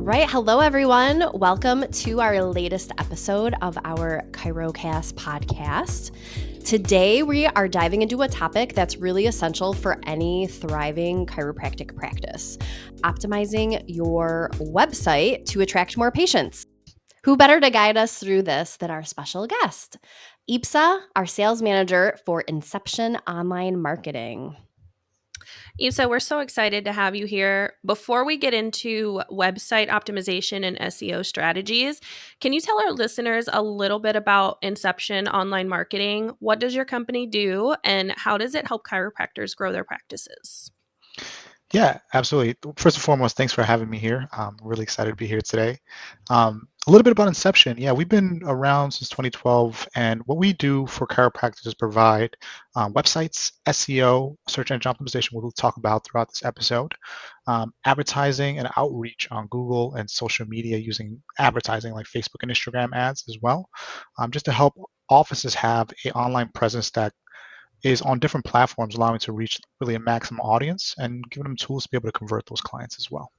right. Hello, everyone. Welcome to our latest episode of our ChiroCast podcast. Today, we are diving into a topic that's really essential for any thriving chiropractic practice: optimizing your website to attract more patients. Who better to guide us through this than our special guest, Ipsa, our sales manager for Inception Online Marketing. Ipsa, we're so excited to have you here. Before we get into website optimization and SEO strategies, can you tell our listeners a little bit about Inception Online Marketing? What does your company do, and how does it help chiropractors grow their practices? Yeah, absolutely. First and foremost, thanks for having me here. I'm really excited to be here today. A little bit about Inception. Yeah, we've been around since 2012, and what we do for chiropractors is provide websites, SEO, search engine optimization, we'll talk about throughout this episode, advertising and outreach on Google and social media using advertising like Facebook and Instagram ads as well, just to help offices have an online presence that is on different platforms, allowing to reach really a maximum audience and giving them tools to be able to convert those clients as well.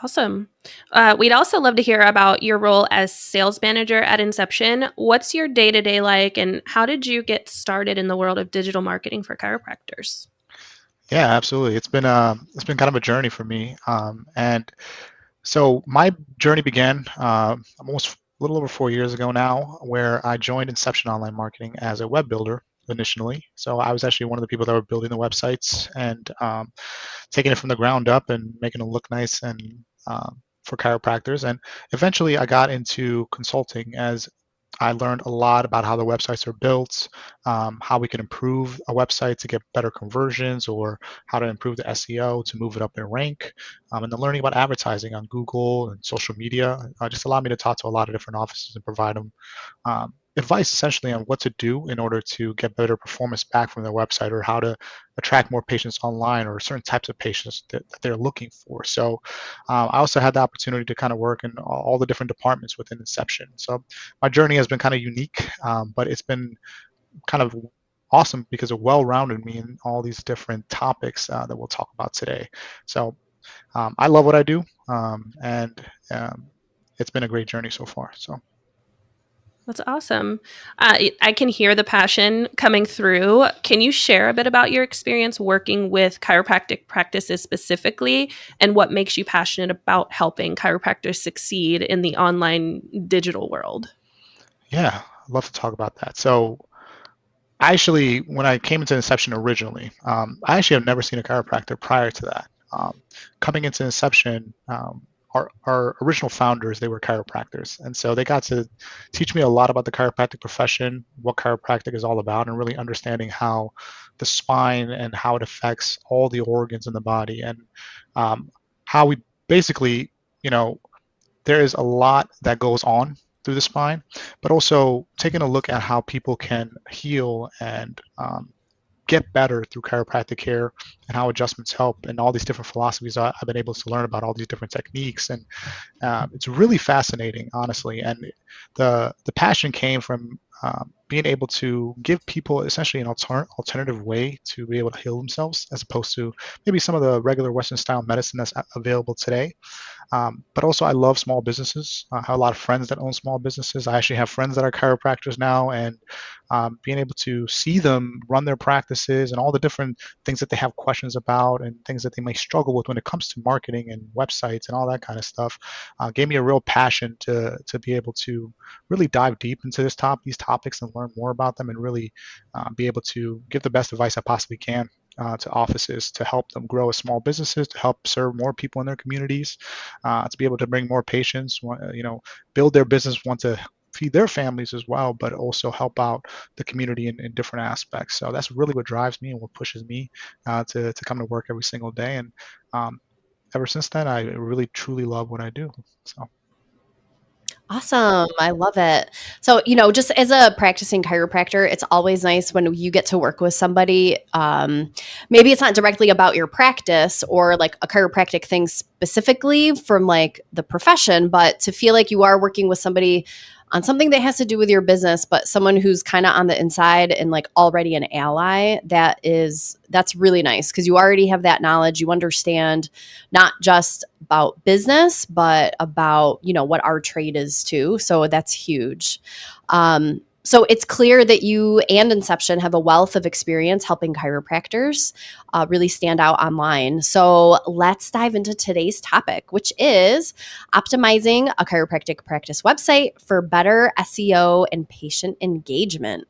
Awesome. We'd also love to hear about your role as sales manager at Inception. What's your day-to-day like, and how did you get started in the world of digital marketing for chiropractors? Yeah, absolutely. It's been kind of a journey for me, and so my journey began almost a little over 4 years ago now, where I joined Inception Online Marketing as a web builder initially. So I was actually one of the people that were building the websites and taking it from the ground up and making them look nice and for chiropractors. And eventually I got into consulting as I learned a lot about how the websites are built, how we can improve a website to get better conversions, or how to improve the SEO to move it up in rank. And then learning about advertising on Google and social media just allowed me to talk to a lot of different offices and provide them advice essentially on what to do in order to get better performance back from their website, or how to attract more patients online, or certain types of patients that they're looking for. So I also had the opportunity to kind of work in all the different departments within Inception. So my journey has been kind of unique, but it's been kind of awesome because it well-rounded me in all these different topics that we'll talk about today. So I love what I do, and it's been a great journey so far. So. That's awesome. I can hear the passion coming through. Can you share a bit about your experience working with chiropractic practices specifically, and what makes you passionate about helping chiropractors succeed in the online digital world? Yeah, I'd love to talk about that. So actually, when I came into Inception originally, I actually have never seen a chiropractor prior to that. Coming into Inception, our original founders, they were chiropractors. And so they got to teach me a lot about the chiropractic profession, what chiropractic is all about, and really understanding how the spine and how it affects all the organs in the body, and how we basically, there is a lot that goes on through the spine, but also taking a look at how people can heal and get better through chiropractic care, and how adjustments help, and all these different philosophies I've been able to learn about all these different techniques. And it's really fascinating, honestly. And the passion came from being able to give people essentially an alternative way to be able to heal themselves, as opposed to maybe some of the regular Western style medicine that's available today. But also, I love small businesses. I have a lot of friends that own small businesses. I actually have friends that are chiropractors now, and being able to see them run their practices and all the different things that they have questions about, and things that they may struggle with when it comes to marketing and websites and all that kind of stuff, gave me a real passion to be able to really dive deep into these topics and learn more about them, and really be able to give the best advice I possibly can to offices to help them grow as small businesses, to help serve more people in their communities, to be able to bring more patients, build their business, want to feed their families as well, but also help out the community in different aspects. So that's really what drives me and what pushes me to come to work every single day. And ever since then, I really truly love what I do. So. Awesome. I love it. So, just as a practicing chiropractor, it's always nice when you get to work with somebody. Maybe it's not directly about your practice or like a chiropractic thing specifically from like the profession, but to feel like you are working with somebody on something that has to do with your business, but someone who's kind of on the inside and like already an ally, that's really nice because you already have that knowledge. You understand not just about business, but about, what our trade is too. So that's huge. So it's clear that you and Inception have a wealth of experience helping chiropractors really stand out online. So let's dive into today's topic, which is optimizing a chiropractic practice website for better SEO and patient engagement.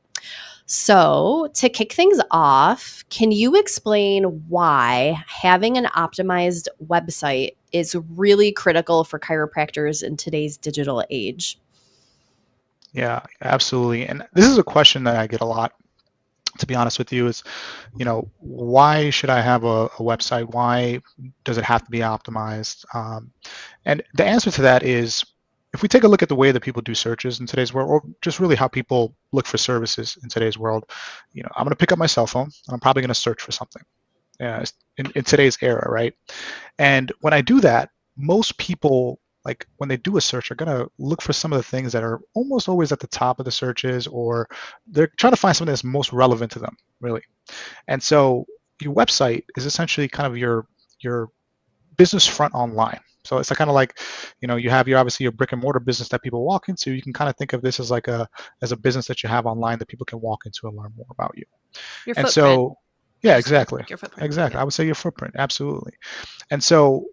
So, to kick things off, can you explain why having an optimized website is really critical for chiropractors in today's digital age? Yeah, absolutely. And this is a question that I get a lot, to be honest with you, is, why should I have a website? Why does it have to be optimized? And the answer to that is, if we take a look at the way that people do searches in today's world, or just really how people look for services in today's world, I'm going to pick up my cell phone and I'm probably going to search for something in today's era, right? And when I do that, most people, like when they do a search, are going to look for some of the things that are almost always at the top of the searches, or they're trying to find something that's most relevant to them, really. And so your website is essentially kind of your business front online. So it's kind of like, you have obviously your brick and mortar business that people walk into. You can kind of think of this as like as a business that you have online that people can walk into and learn more about you. Your And footprint. so, yeah, Just exactly. your footprint. Exactly. Yeah. I would say your footprint. Absolutely. And so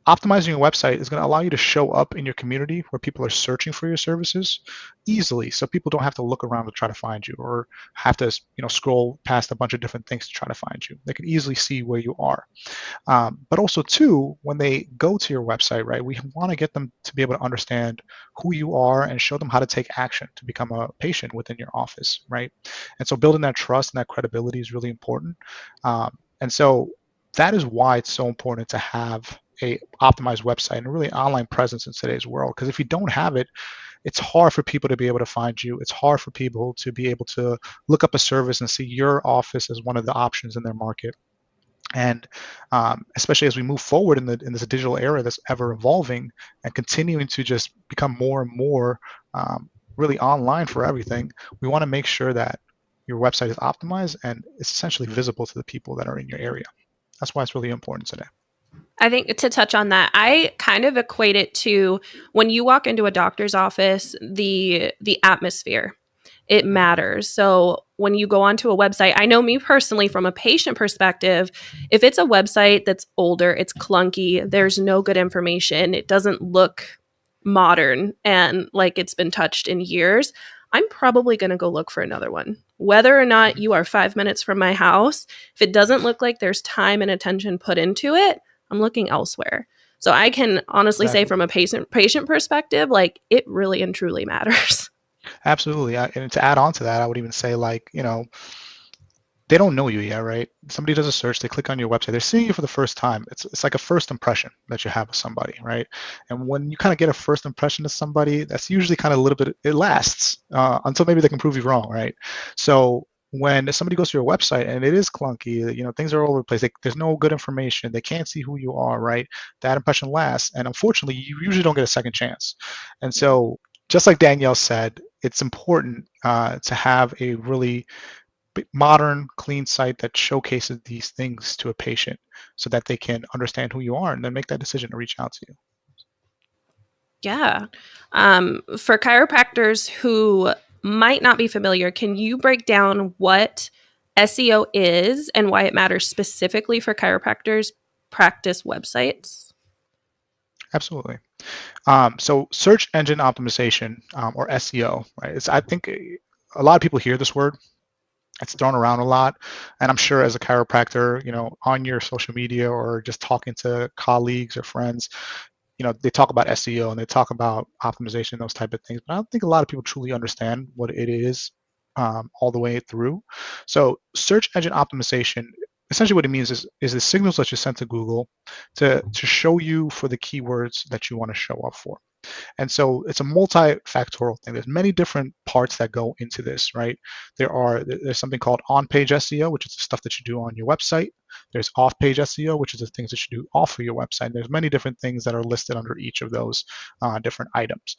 optimizing your website is going to allow you to show up in your community where people are searching for your services easily, so people don't have to look around to try to find you, or have to scroll past a bunch of different things to try to find you. They can easily see where you are. But also too, when they go to your website, right, we want to get them to be able to understand who you are and show them how to take action to become a patient within your office, right? And so building that trust and that credibility is really important. And so that is why it's so important to have a optimized website and really online presence in today's world. Because if you don't have it, it's hard for people to be able to find you. It's hard for people to be able to look up a service and see your office as one of the options in their market. And especially as we move forward in this digital era that's ever evolving and continuing to just become more and more really online for everything, we want to make sure that your website is optimized and it's essentially visible to the people that are in your area. That's why it's really important today. I think to touch on that, I kind of equate it to when you walk into a doctor's office, the atmosphere. It matters. So when you go onto a website, I know me personally from a patient perspective, if it's a website that's older, it's clunky, there's no good information, it doesn't look modern and like it's been touched in years, I'm probably going to go look for another one. Whether or not you are 5 minutes from my house, if it doesn't look like there's time and attention put into it, I'm looking elsewhere. So I can honestly say from a patient perspective, like it really and truly matters. Absolutely. And to add on to that, I would even say, like, they don't know you yet, right? Somebody does a search, they click on your website, they're seeing you for the first time. It's like a first impression that you have of somebody, right? And when you kind of get a first impression of somebody, that's usually kind of a little bit, it lasts until maybe they can prove you wrong, right? So when somebody goes to your website and it is clunky, things are all over the place, there's no good information, they can't see who you are, right? That impression lasts, and unfortunately, you usually don't get a second chance. And so, just like Danielle said, it's important to have a really modern, clean site that showcases these things to a patient so that they can understand who you are and then make that decision to reach out to you. Yeah. For chiropractors who might not be familiar, can you break down what SEO is and why it matters specifically for chiropractors' practice websites? Absolutely. So search engine optimization, or SEO, right? I think a lot of people hear this word. It's thrown around a lot, and I'm sure as a chiropractor, on your social media or just talking to colleagues or friends, they talk about SEO and they talk about optimization, those type of things. But I don't think a lot of people truly understand what it is all the way through. So search engine optimization, essentially what it means is the signals that you send to Google to show you for the keywords that you want to show up for. And so it's a multifactorial thing. There's many different parts that go into this, right? There's something called on-page SEO, which is the stuff that you do on your website. There's off-page SEO, which is the things that you do off of your website. And there's many different things that are listed under each of those different items.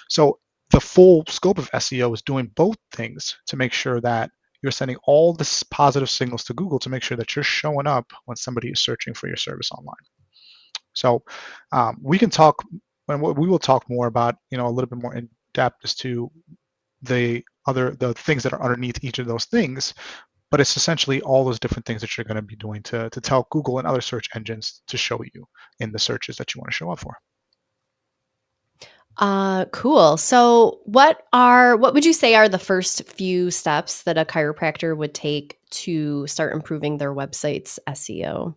So the full scope of SEO is doing both things to make sure that you're sending all this positive signals to Google to make sure that you're showing up when somebody is searching for your service online. So we can talk, and we will talk more about, a little bit more in depth as to the things that are underneath each of those things. But it's essentially all those different things that you're going to be doing to tell Google and other search engines to show you in the searches that you want to show up for. Cool. So what would you say are the first few steps that a chiropractor would take to start improving their website's SEO?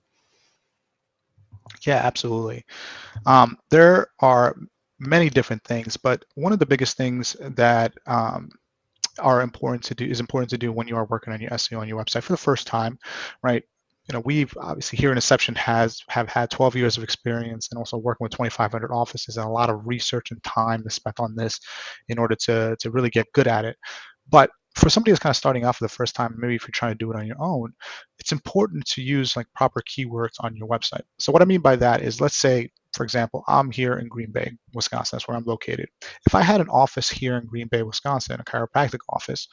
Yeah, absolutely. There are many different things, but one of the biggest things that are important to do when you are working on your SEO on your website for the first time, right? We've obviously here in Inception have had 12 years of experience and also working with 2,500 offices and a lot of research and time is spent on this in order to really get good at it. But for somebody who's kind of starting off for the first time, maybe if you're trying to do it on your own, it's important to use like proper keywords on your website. So what I mean by that is, let's say, for example, I'm here in Green Bay, Wisconsin. That's where I'm located. If I had an office here in Green Bay, Wisconsin, a chiropractic office,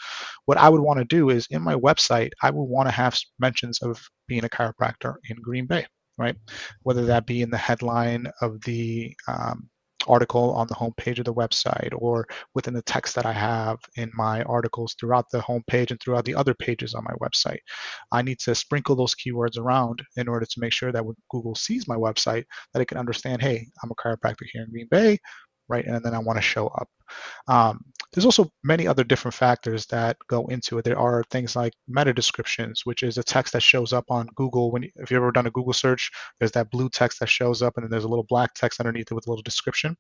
what I would want to do is in my website, I would want to have mentions of being a chiropractor in Green Bay, right? Whether that be in the headline of the article on the homepage of the website or within the text that I have in my articles throughout the homepage and throughout the other pages on my website. I need to sprinkle those keywords around in order to make sure that when Google sees my website, that it can understand, hey, I'm a chiropractor here in Green Bay, right? And then I want to show up. There's also many other different factors that go into it. There are things like meta descriptions, which is a text that shows up on Google. If you've ever done a Google search, there's that blue text that shows up, and then there's a little black text underneath it with a little description,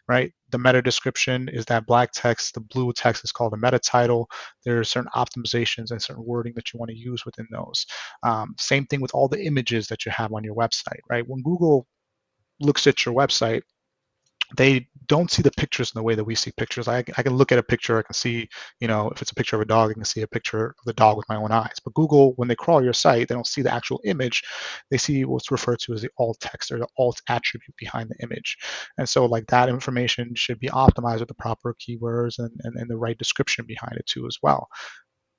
right? The meta description is that black text. The blue text is called a meta title. There are certain optimizations and certain wording that you want to use within those. Same thing with all the images that you have on your website, right? When Google looks at your website, they don't see the pictures in the way that we see pictures. I can look at a picture, I can see, if it's a picture of a dog, I can see a picture of the dog with my own eyes. But Google, when they crawl your site, they don't see the actual image. They see what's referred to as the alt text or the alt attribute behind the image. And so like that information should be optimized with the proper keywords and the right description behind it too as well.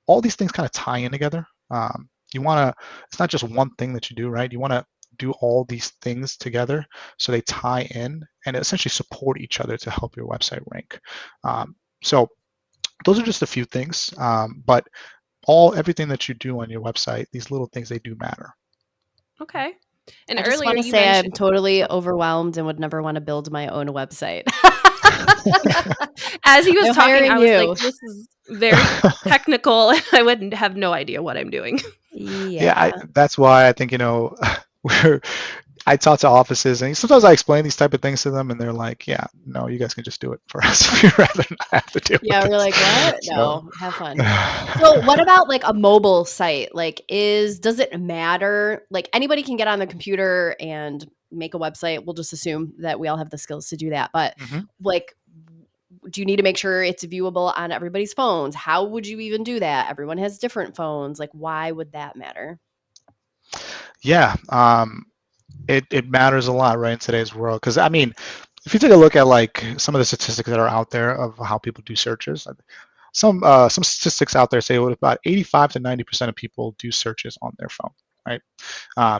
All these things kind of tie in together. It's not just one thing that you do, right? You want to do all these things together so they tie in and essentially support each other to help your website rank. So those are just a few things, but everything that you do on your website, these little things, they do matter. Okay. And I just earlier want to you say I'm mentioned totally overwhelmed and would never want to build my own website. as he was I'm talking, hiring I was like, you. this is very technical and I wouldn't have no idea what I'm doing. Yeah. That's why I think, I talk to offices and sometimes I explain these type of things to them and they're like, yeah, no, you guys can just do it for us. We'd rather not have to deal Yeah, with we're this. like, what? So, No, have fun. So what about like a mobile site? Like does it matter? Like anybody can get on the computer and make a website. We'll just assume that we all have the skills to do that. But mhm. like do you need to make sure it's viewable on everybody's phones? How would you even do that? Everyone has different phones. Like why would that matter? Yeah, it matters a lot, right, in today's world. Because I mean, if you take a look at like some of the statistics that are out there of how people do searches, some statistics out there say about 85 to 90% of people do searches on their phone, right?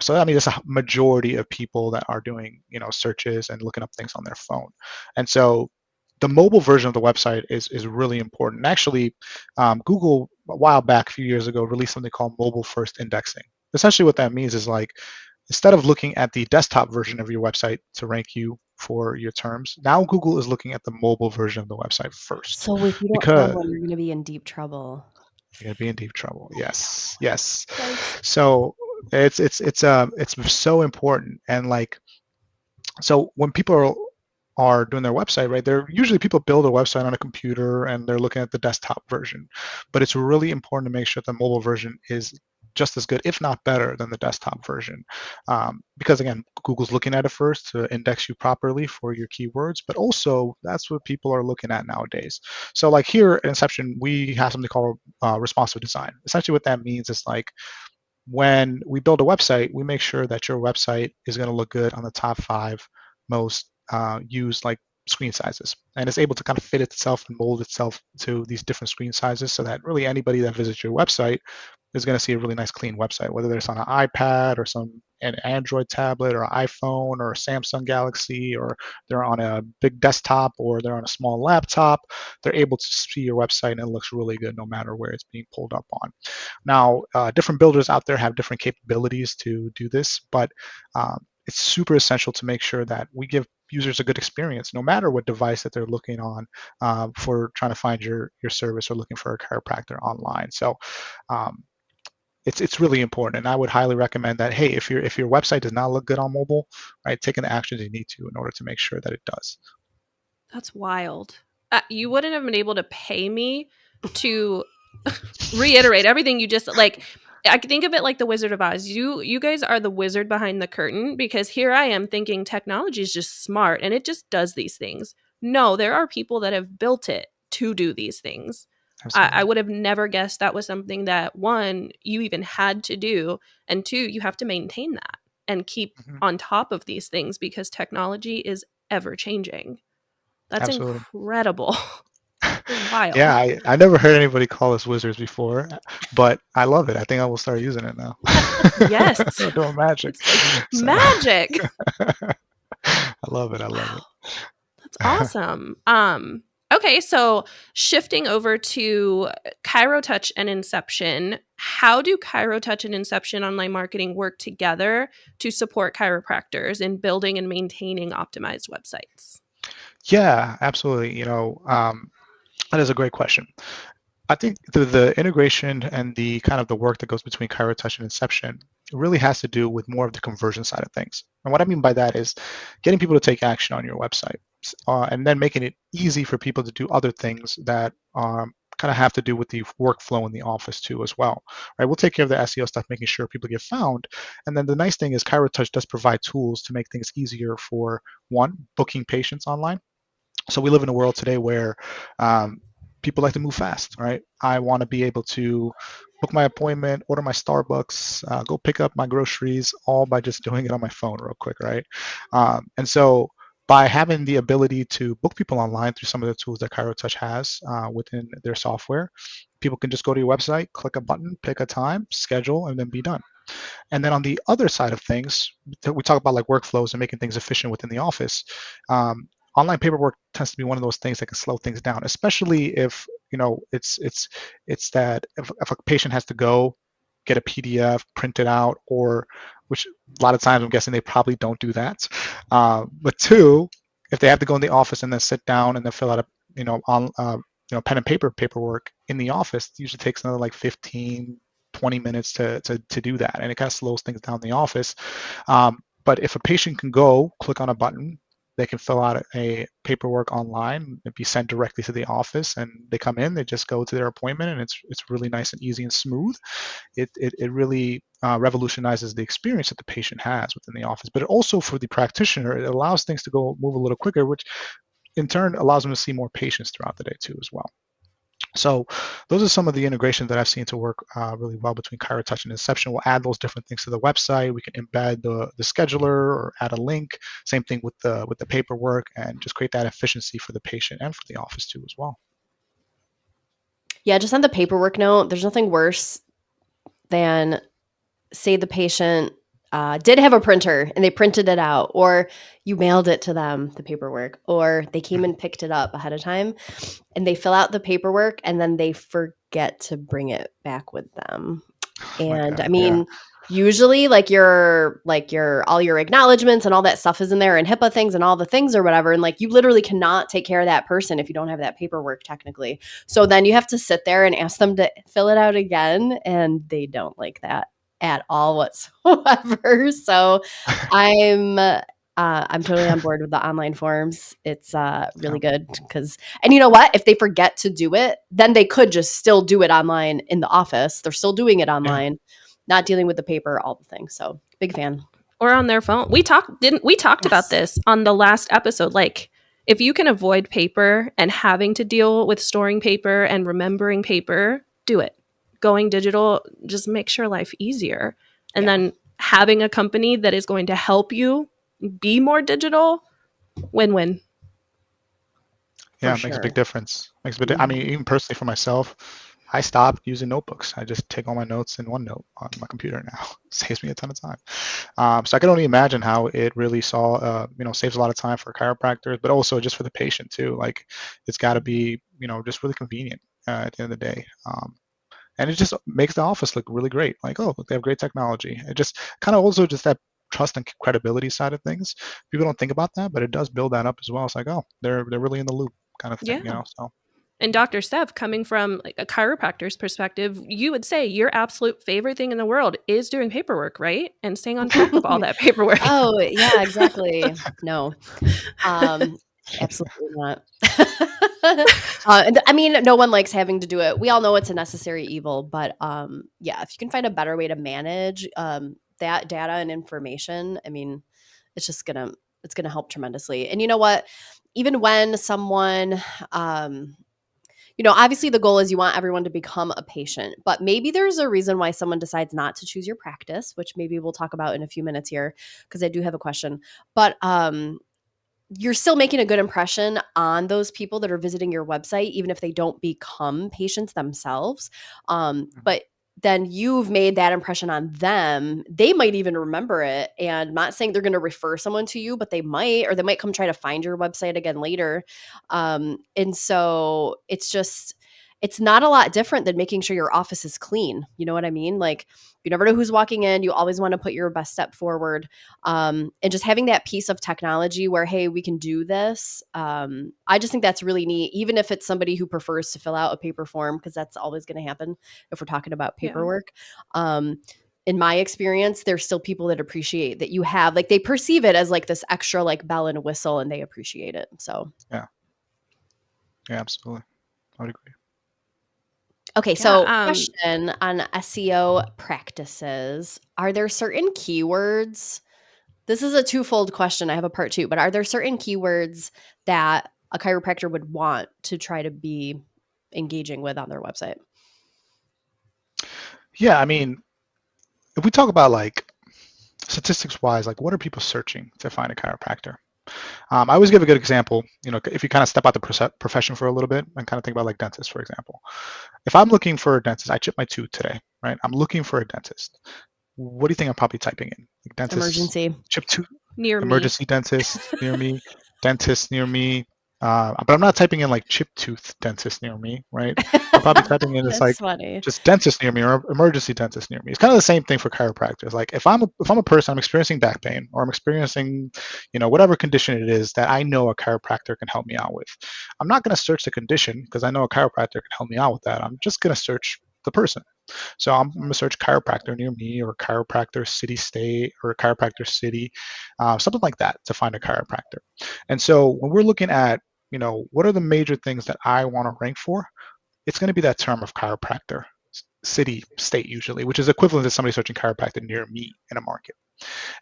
So I mean, that's a majority of people that are doing searches and looking up things on their phone, and so the mobile version of the website is really important. Actually, Google a while back, a few years ago, released something called mobile first indexing. Essentially, what that means is like instead of looking at the desktop version of your website to rank you for your terms, now Google is looking at the mobile version of the website first So if you don't have because one, you're going to be in deep trouble. you're going to be in deep trouble. Yes, yes. Yikes. So it's so important. And like, so when people are doing their website, right, they're usually people build a website on a computer and they're looking at the desktop version, but it's really important to make sure the mobile version is just as good, if not better, than the desktop version, because again, Google's looking at it first to index you properly for your keywords, but also that's what people are looking at nowadays. So like here at Inception, we have something called responsive design. Essentially what that means is like when we build a website, we make sure that your website is going to look good on the top 5 most used like screen sizes, and it's able to kind of fit itself and mold itself to these different screen sizes, so that really anybody that visits your website is going to see a really nice clean website, whether it's on an iPad or an Android tablet or iPhone or a Samsung Galaxy, or they're on a big desktop or they're on a small laptop. They're able to see your website and it looks really good no matter where it's being pulled up on. Now, different builders out there have different capabilities to do this, but it's super essential to make sure that we give users a good experience no matter what device that they're looking on for trying to find your service or looking for a chiropractor online. So it's really important, and I would highly recommend that. Hey, if your website does not look good on mobile, right, taking the actions you need to in order to make sure that it does. That's wild. You wouldn't have been able to pay me to reiterate everything you just like. I think of it like the Wizard of Oz. You guys are the wizard behind the curtain, because here I am thinking technology is just smart and it just does these things. No, there are people that have built it to do these things. I Absolutely. would have never guessed that was something that, one, you even had to do, and two, you have to maintain that and keep Hmm. on top of these things because technology is ever changing. That's Absolutely. incredible. Yeah, Wild. I never heard anybody call us wizards before, but I love it. I think I will start using it now. Yes. We're doing magic. It's like So magic. I love it. I love Wow. it. That's awesome. Okay, so shifting over to ChiroTouch and Inception, how do ChiroTouch and Inception online marketing work together to support chiropractors in building and maintaining optimized websites? Yeah, absolutely. That is a great question. I think the integration and the kind of the work that goes between ChiroTouch and Inception really has to do with more of the conversion side of things. And what I mean by that is getting people to take action on your website, and then making it easy for people to do other things that kind of have to do with the workflow in the office too as well. Right? We'll take care of the SEO stuff, making sure people get found. And then the nice thing is ChiroTouch does provide tools to make things easier for, one, booking patients online. So we live in a world today where people like to move fast, right? I want to be able to book my appointment, order my Starbucks, go pick up my groceries, all by just doing it on my phone real quick, right? And so by having the ability to book people online through some of the tools that ChiroTouch has within their software, people can just go to your website, click a button, pick a time, schedule, and then be done. And then on the other side of things, we talk about like workflows and making things efficient within the office. Um, Online paperwork tends to be one of those things that can slow things down, especially if it's that if a patient has to go get a PDF, print it out, or which a lot of times I'm guessing they probably don't do that. But two, if they have to go in the office and then sit down and then fill out a on pen and paper paperwork in the office, it usually takes another like 15 20 minutes to do that, and it kind of slows things down in the office. But if a patient can go click on a button, they can fill out a paperwork online and be sent directly to the office, and they come in, they just go to their appointment, and it's really nice and easy and smooth. It really revolutionizes the experience that the patient has within the office, but also for the practitioner, it allows things to go move a little quicker, which in turn allows them to see more patients throughout the day too as well. So those are some of the integrations that I've seen to work really well between ChiroTouch and Inception. We'll add those different things to the website. We can embed the scheduler or add a link. Same thing with the paperwork, and just create that efficiency for the patient and for the office too as well. Yeah, just on the paperwork note, there's nothing worse than, say, the patient did have a printer and they printed it out, or you mailed it to them, the paperwork, or they came and picked it up ahead of time and they fill out the paperwork and then they forget to bring it back with them. Oh my And I God, yeah, mean, usually like your all your acknowledgments and all that stuff is in there, and HIPAA things and all the things or whatever. And like you literally cannot take care of that person if you don't have that paperwork technically. So then you have to sit there and ask them to fill it out again, and they don't like that at all whatsoever. So I'm totally on board with the online forms. It's yeah, really good because, and you know what? If they forget to do it, then they could just still do it online in the office. They're still doing it yeah, online, not dealing with the paper, all the things. So big fan. Or on their phone. We talked about Yes. this on the last episode. Like, if you can avoid paper and having to deal with storing paper and remembering paper, do it. Going digital just makes your life easier. And Yeah. then having a company that is going to help you be more digital, win-win. For Yeah, it makes a big sure. difference. I mean, even personally for myself, I stopped using notebooks. I just take all my notes in OneNote on my computer now. Saves me a ton of time. So I can only imagine how it really saves a lot of time for chiropractors, but also just for the patient too. Like it's got to be, just really convenient at the end of the day. And it just makes the office look really great. Like, oh, look, they have great technology. It just kind of also just that trust and credibility side of things. People don't think about that, but it does build that up as well. It's like, oh, they're really in the loop kind of thing, Yeah. So And Dr. Steph, coming from like a chiropractor's perspective, you would say your absolute favorite thing in the world is doing paperwork, right? And staying on track of all that paperwork. Oh, yeah, exactly. No. Absolutely not. And I mean, no one likes having to do it. We all know it's a necessary evil, but yeah, if you can find a better way to manage that data and information, I mean, it's gonna help tremendously. And you know what? Even when someone obviously the goal is you want everyone to become a patient, but maybe there's a reason why someone decides not to choose your practice, which maybe we'll talk about in a few minutes here because I do have a question. But you're still making a good impression on those people that are visiting your website, even if they don't become patients themselves. But then you've made that impression on them. They might even remember it. And I'm not saying they're going to refer someone to you, but they might, or they might come try to find your website again later. And so it's not a lot different than making sure your office is clean. You know what I mean? Like, you never know who's walking in. You always want to put your best step forward. And just having that piece of technology where, hey, we can do this. I just think that's really neat, even if it's somebody who prefers to fill out a paper form, because that's always going to happen if we're talking about Yeah. paperwork. In my experience, there's still people that appreciate that you have, like, they perceive it as like this extra like bell and whistle, and they appreciate it. So yeah, absolutely, I would agree. okay, Yeah. so question on SEO practices. Are there certain keywords? This is a twofold question. I have a part two, but are there certain keywords that a chiropractor would want to try to be engaging with on their website? Yeah, I mean, if we talk about like statistics wise, like what are people searching to find a chiropractor? I always give a good example. If you kind of step out the profession for a little bit and kind of think about like dentists, for example. If I'm looking for a dentist, I chipped my tooth today, right? I'm looking for a dentist. What do you think I'm probably typing in? Like dentist, Emergency. chip tooth, Near me. emergency dentist near me, dentist near me. But I'm not typing in like chip tooth dentist near me, right? I'm probably typing in it's That's like funny. just dentist near me or emergency dentist near me. It's kind of the same thing for chiropractors. Like if I'm a person, I'm experiencing back pain or I'm experiencing, whatever condition it is that I know a chiropractor can help me out with. I'm not going to search the condition because I know a chiropractor can help me out with that. I'm just going to search the person. So I'm going to search chiropractor near me or chiropractor city state or chiropractor city, something like that to find a chiropractor. And so when we're looking at, what are the major things that I want to rank for? It's going to be that term of chiropractor, city, state usually, which is equivalent to somebody searching chiropractor near me in a market.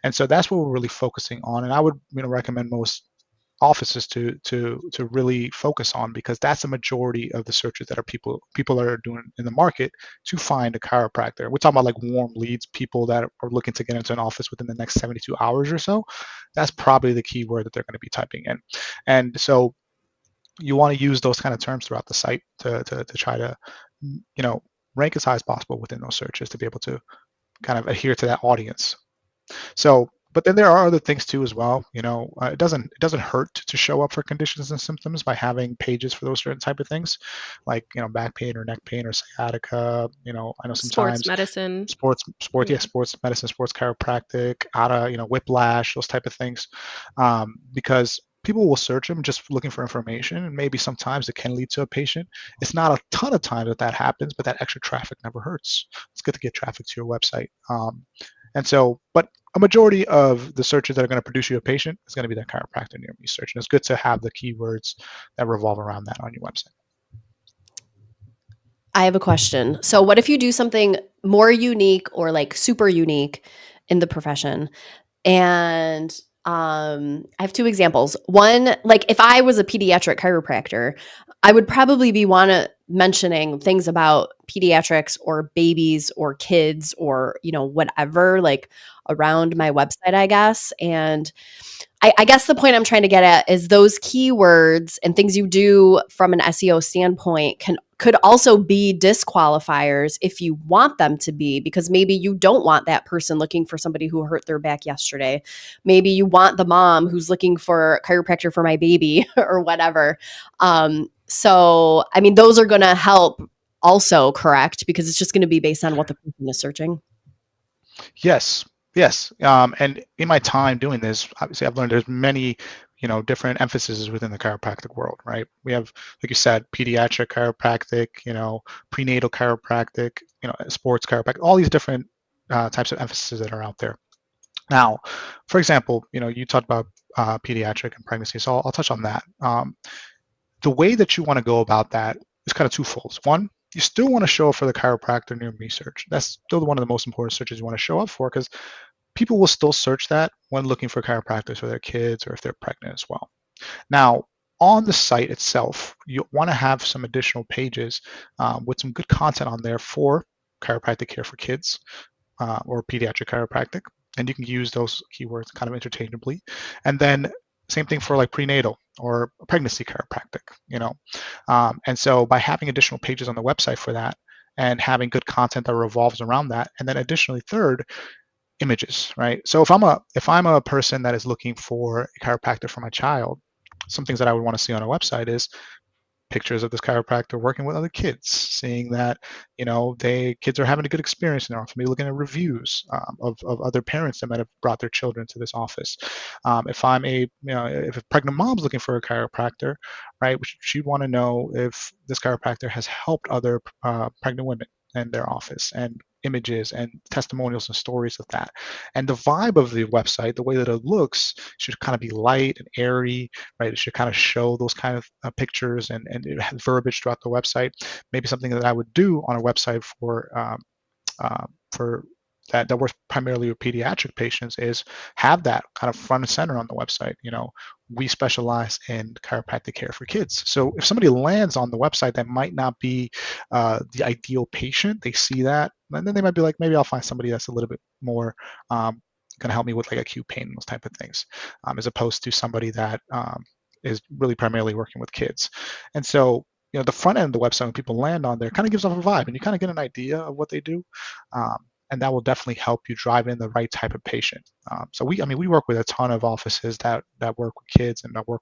And so that's what we're really focusing on. And I would, recommend most offices to really focus on because that's the majority of the searches that are people are doing in the market to find a chiropractor. We're talking about like warm leads, people that are looking to get into an office within the next 72 hours or so. That's probably the keyword that they're going to be typing in. And so you want to use those kind of terms throughout the site to try to rank as high as possible within those searches to be able to kind of adhere to that audience. So, but then there are other things too as well. It doesn't hurt to show up for conditions and symptoms by having pages for those certain type of things, like back pain or neck pain or sciatica. I know Sports sometimes medicine. yeah, sports medicine, sports chiropractic, whiplash, those type of things, because people will search them just looking for information, and maybe sometimes it can lead to a patient. It's not a ton of times that happens, but that extra traffic never hurts. It's good to get traffic to your website. And so, but a majority of the searches that are going to produce you a patient is going to be that chiropractor near me search. And it's good to have the keywords that revolve around that on your website. I have a question. So, what if you do something more unique or like super unique in the profession? And I have two examples. One, like if I was a pediatric chiropractor, I would probably be mentioning things about pediatrics or babies or kids or whatever, like around my website, I guess. And I guess the point I'm trying to get at is those keywords and things you do from an SEO standpoint could also be disqualifiers if you want them to be, because maybe you don't want that person looking for somebody who hurt their back yesterday. Maybe you want the mom who's looking for chiropractor for my baby or whatever. So, I mean, those are going to help also, correct? Because it's just going to be based on what the person is searching. Yes, yes. And in my time doing this, obviously, I've learned there's many, different emphases within the chiropractic world, right? We have, like you said, pediatric chiropractic, prenatal chiropractic, sports chiropractic, all these different types of emphases that are out there. Now, for example, you talked about pediatric and pregnancy, so I'll touch on that. The way that you want to go about that is kind of twofold. One, you still want to show up for the chiropractor near me search. That's still one of the most important searches you want to show up for, because people will still search that when looking for chiropractors for their kids or if they're pregnant as well. Now, on the site itself, you want to have some additional pages with some good content on there for chiropractic care for kids or pediatric chiropractic. And you can use those keywords kind of interchangeably. And then same thing for like prenatal or pregnancy chiropractic, and so by having additional pages on the website for that and having good content that revolves around that, and then additionally third, images, right? So if I'm a person that is looking for a chiropractor for my child, some things that I would want to see on a website is pictures of this chiropractor working with other kids, seeing that kids are having a good experience in their office, maybe looking at reviews of other parents that might have brought their children to this office. If I'm if a pregnant mom's looking for a chiropractor, right, she'd want to know if this chiropractor has helped other pregnant women in their office, and images and testimonials and stories of that. And the vibe of the website, the way that it looks, should kind of be light and airy, right? It should kind of show those kind of pictures and it has verbiage throughout the website. Maybe something that I would do on a website for that works primarily with pediatric patients is have that kind of front and center on the website. We specialize in chiropractic care for kids. So if somebody lands on the website that might not be the ideal patient, they see that, and then they might be like, maybe I'll find somebody that's a little bit more going to help me with like acute pain and those type of things, as opposed to somebody that is really primarily working with kids. And so the front end of the website, when people land on there, kind of gives off a vibe, and you kind of get an idea of what they do. And that will definitely help you drive in the right type of patient. So we work with a ton of offices that work with kids and that work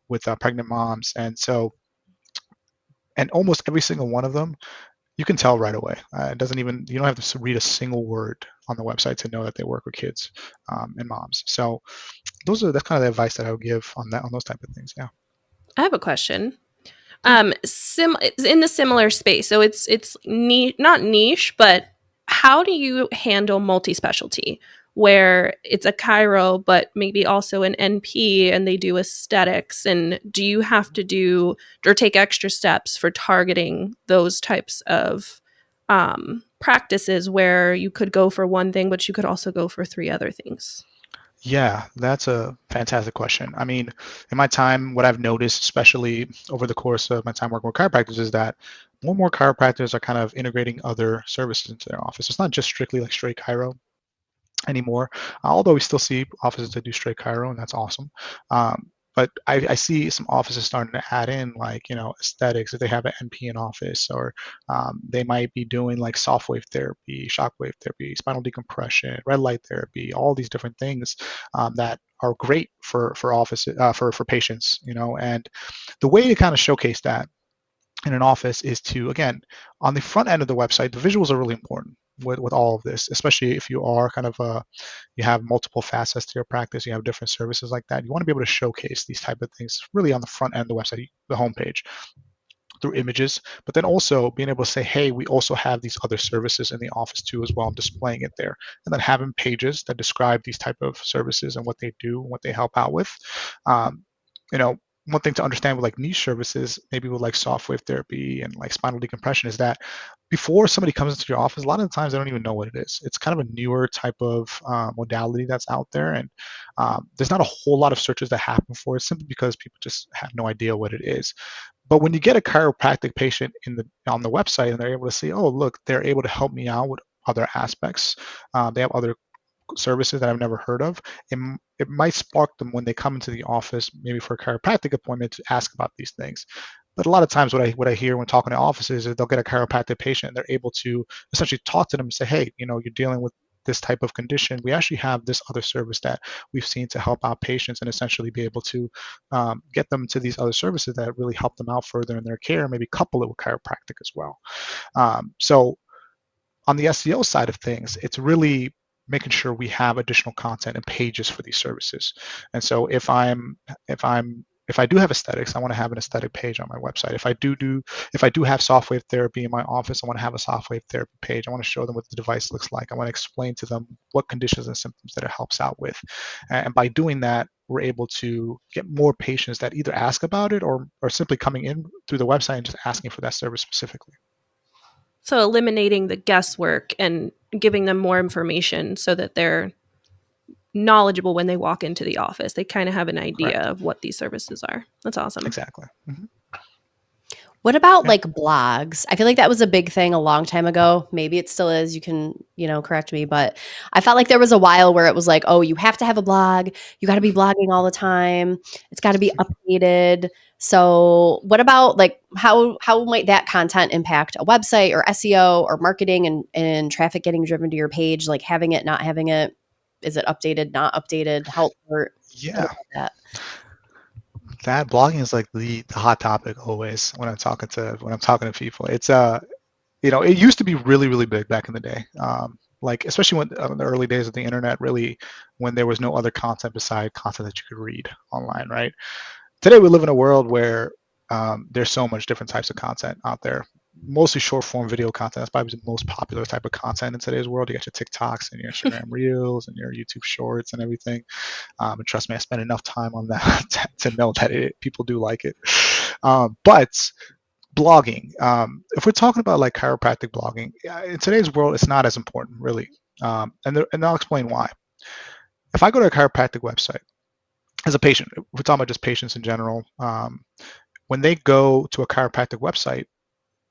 with pregnant moms, and almost every single one of them, you can tell right away. You don't have to read a single word on the website to know that they work with kids and moms. So that's kind of the advice that I would give on those type of things. Yeah. I have a question. In the similar space, so it's not niche, but how do you handle multi-specialty where it's a chiro but maybe also an NP and they do aesthetics, and do you have to do or take extra steps for targeting those types of practices where you could go for one thing but you could also go for three other things? Yeah, that's a fantastic question. I mean, in my time, what I've noticed, especially over the course of my time working with chiropractors, is that more and more chiropractors are kind of integrating other services into their office. It's not just strictly like straight chiro anymore, although we still see offices that do straight chiro, and that's awesome. But I see some offices starting to add in like, aesthetics, if they have an NP in office, or they might be doing like soft wave therapy, shock wave therapy, spinal decompression, red light therapy, all these different things that are great for offices, for patients, and the way to kind of showcase that in an office is to, again, on the front end of the website, the visuals are really important with all of this, especially if you are kind of you have multiple facets to your practice, you have different services like that. You want to be able to showcase these type of things really on the front end of the website, the homepage, through images, but then also being able to say, hey, we also have these other services in the office too as well, and displaying it there, and then having pages that describe these type of services and what they do and what they help out with. Um, you know, One thing to understand with like niche services, maybe with like soft wave therapy and like spinal decompression, is that before somebody comes into your office, a lot of the times they don't even know what it is. It's kind of a newer type of modality that's out there, and there's not a whole lot of searches that happen for it simply because people just have no idea what it is. But when you get a chiropractic patient on the website and they're able to see, oh, look, they're able to help me out with other aspects. They have other services that I've never heard of, it might spark them when they come into the office, maybe for a chiropractic appointment, to ask about these things. But a lot of times, what I hear when talking to offices is they'll get a chiropractic patient, and they're able to essentially talk to them and say, hey, you're dealing with this type of condition. We actually have this other service that we've seen to help out patients, and essentially be able to get them to these other services that really help them out further in their care, and maybe couple it with chiropractic as well. So on the SEO side of things, it's really making sure we have additional content and pages for these services. And so if I do have aesthetics, I want to have an aesthetic page on my website. If I do have soft wave therapy in my office, I want to have a soft wave therapy page. I want to show them what the device looks like. I want to explain to them what conditions and symptoms that it helps out with. And by doing that, we're able to get more patients that either ask about it or simply coming in through the website and just asking for that service specifically. So eliminating the guesswork and giving them more information so that they're knowledgeable when they walk into the office. They kind of have an idea Correct. of what these services are. That's awesome. Exactly. Mm-hmm. What about Yeah. like blogs? I feel like that was a big thing a long time ago. Maybe it still is. You can, correct me, but I felt like there was a while where it was like, oh, you have to have a blog. You got to be blogging all the time. It's got to be updated. So what about like how might that content impact a website or SEO or marketing and traffic getting driven to your page, like having it, not having it? Is it updated, not updated? Help or what Yeah. about that? That blogging is like the hot topic always when I'm talking to people. It's it used to be really, really big back in the day. Like especially when in the early days of the internet, really when there was no other content beside content that you could read online, right? Today we live in a world where there's so much different types of content out there. Mostly short form video content. That's probably the most popular type of content in today's world. You got your TikToks and your Instagram Reels and your YouTube Shorts and everything. And trust me, I spent enough time on that to know that people do like it. But blogging, if we're talking about like chiropractic blogging, in today's world, it's not as important, really. And I'll explain why. If I go to a chiropractic website, as a patient, we're talking about just patients in general, when they go to a chiropractic website,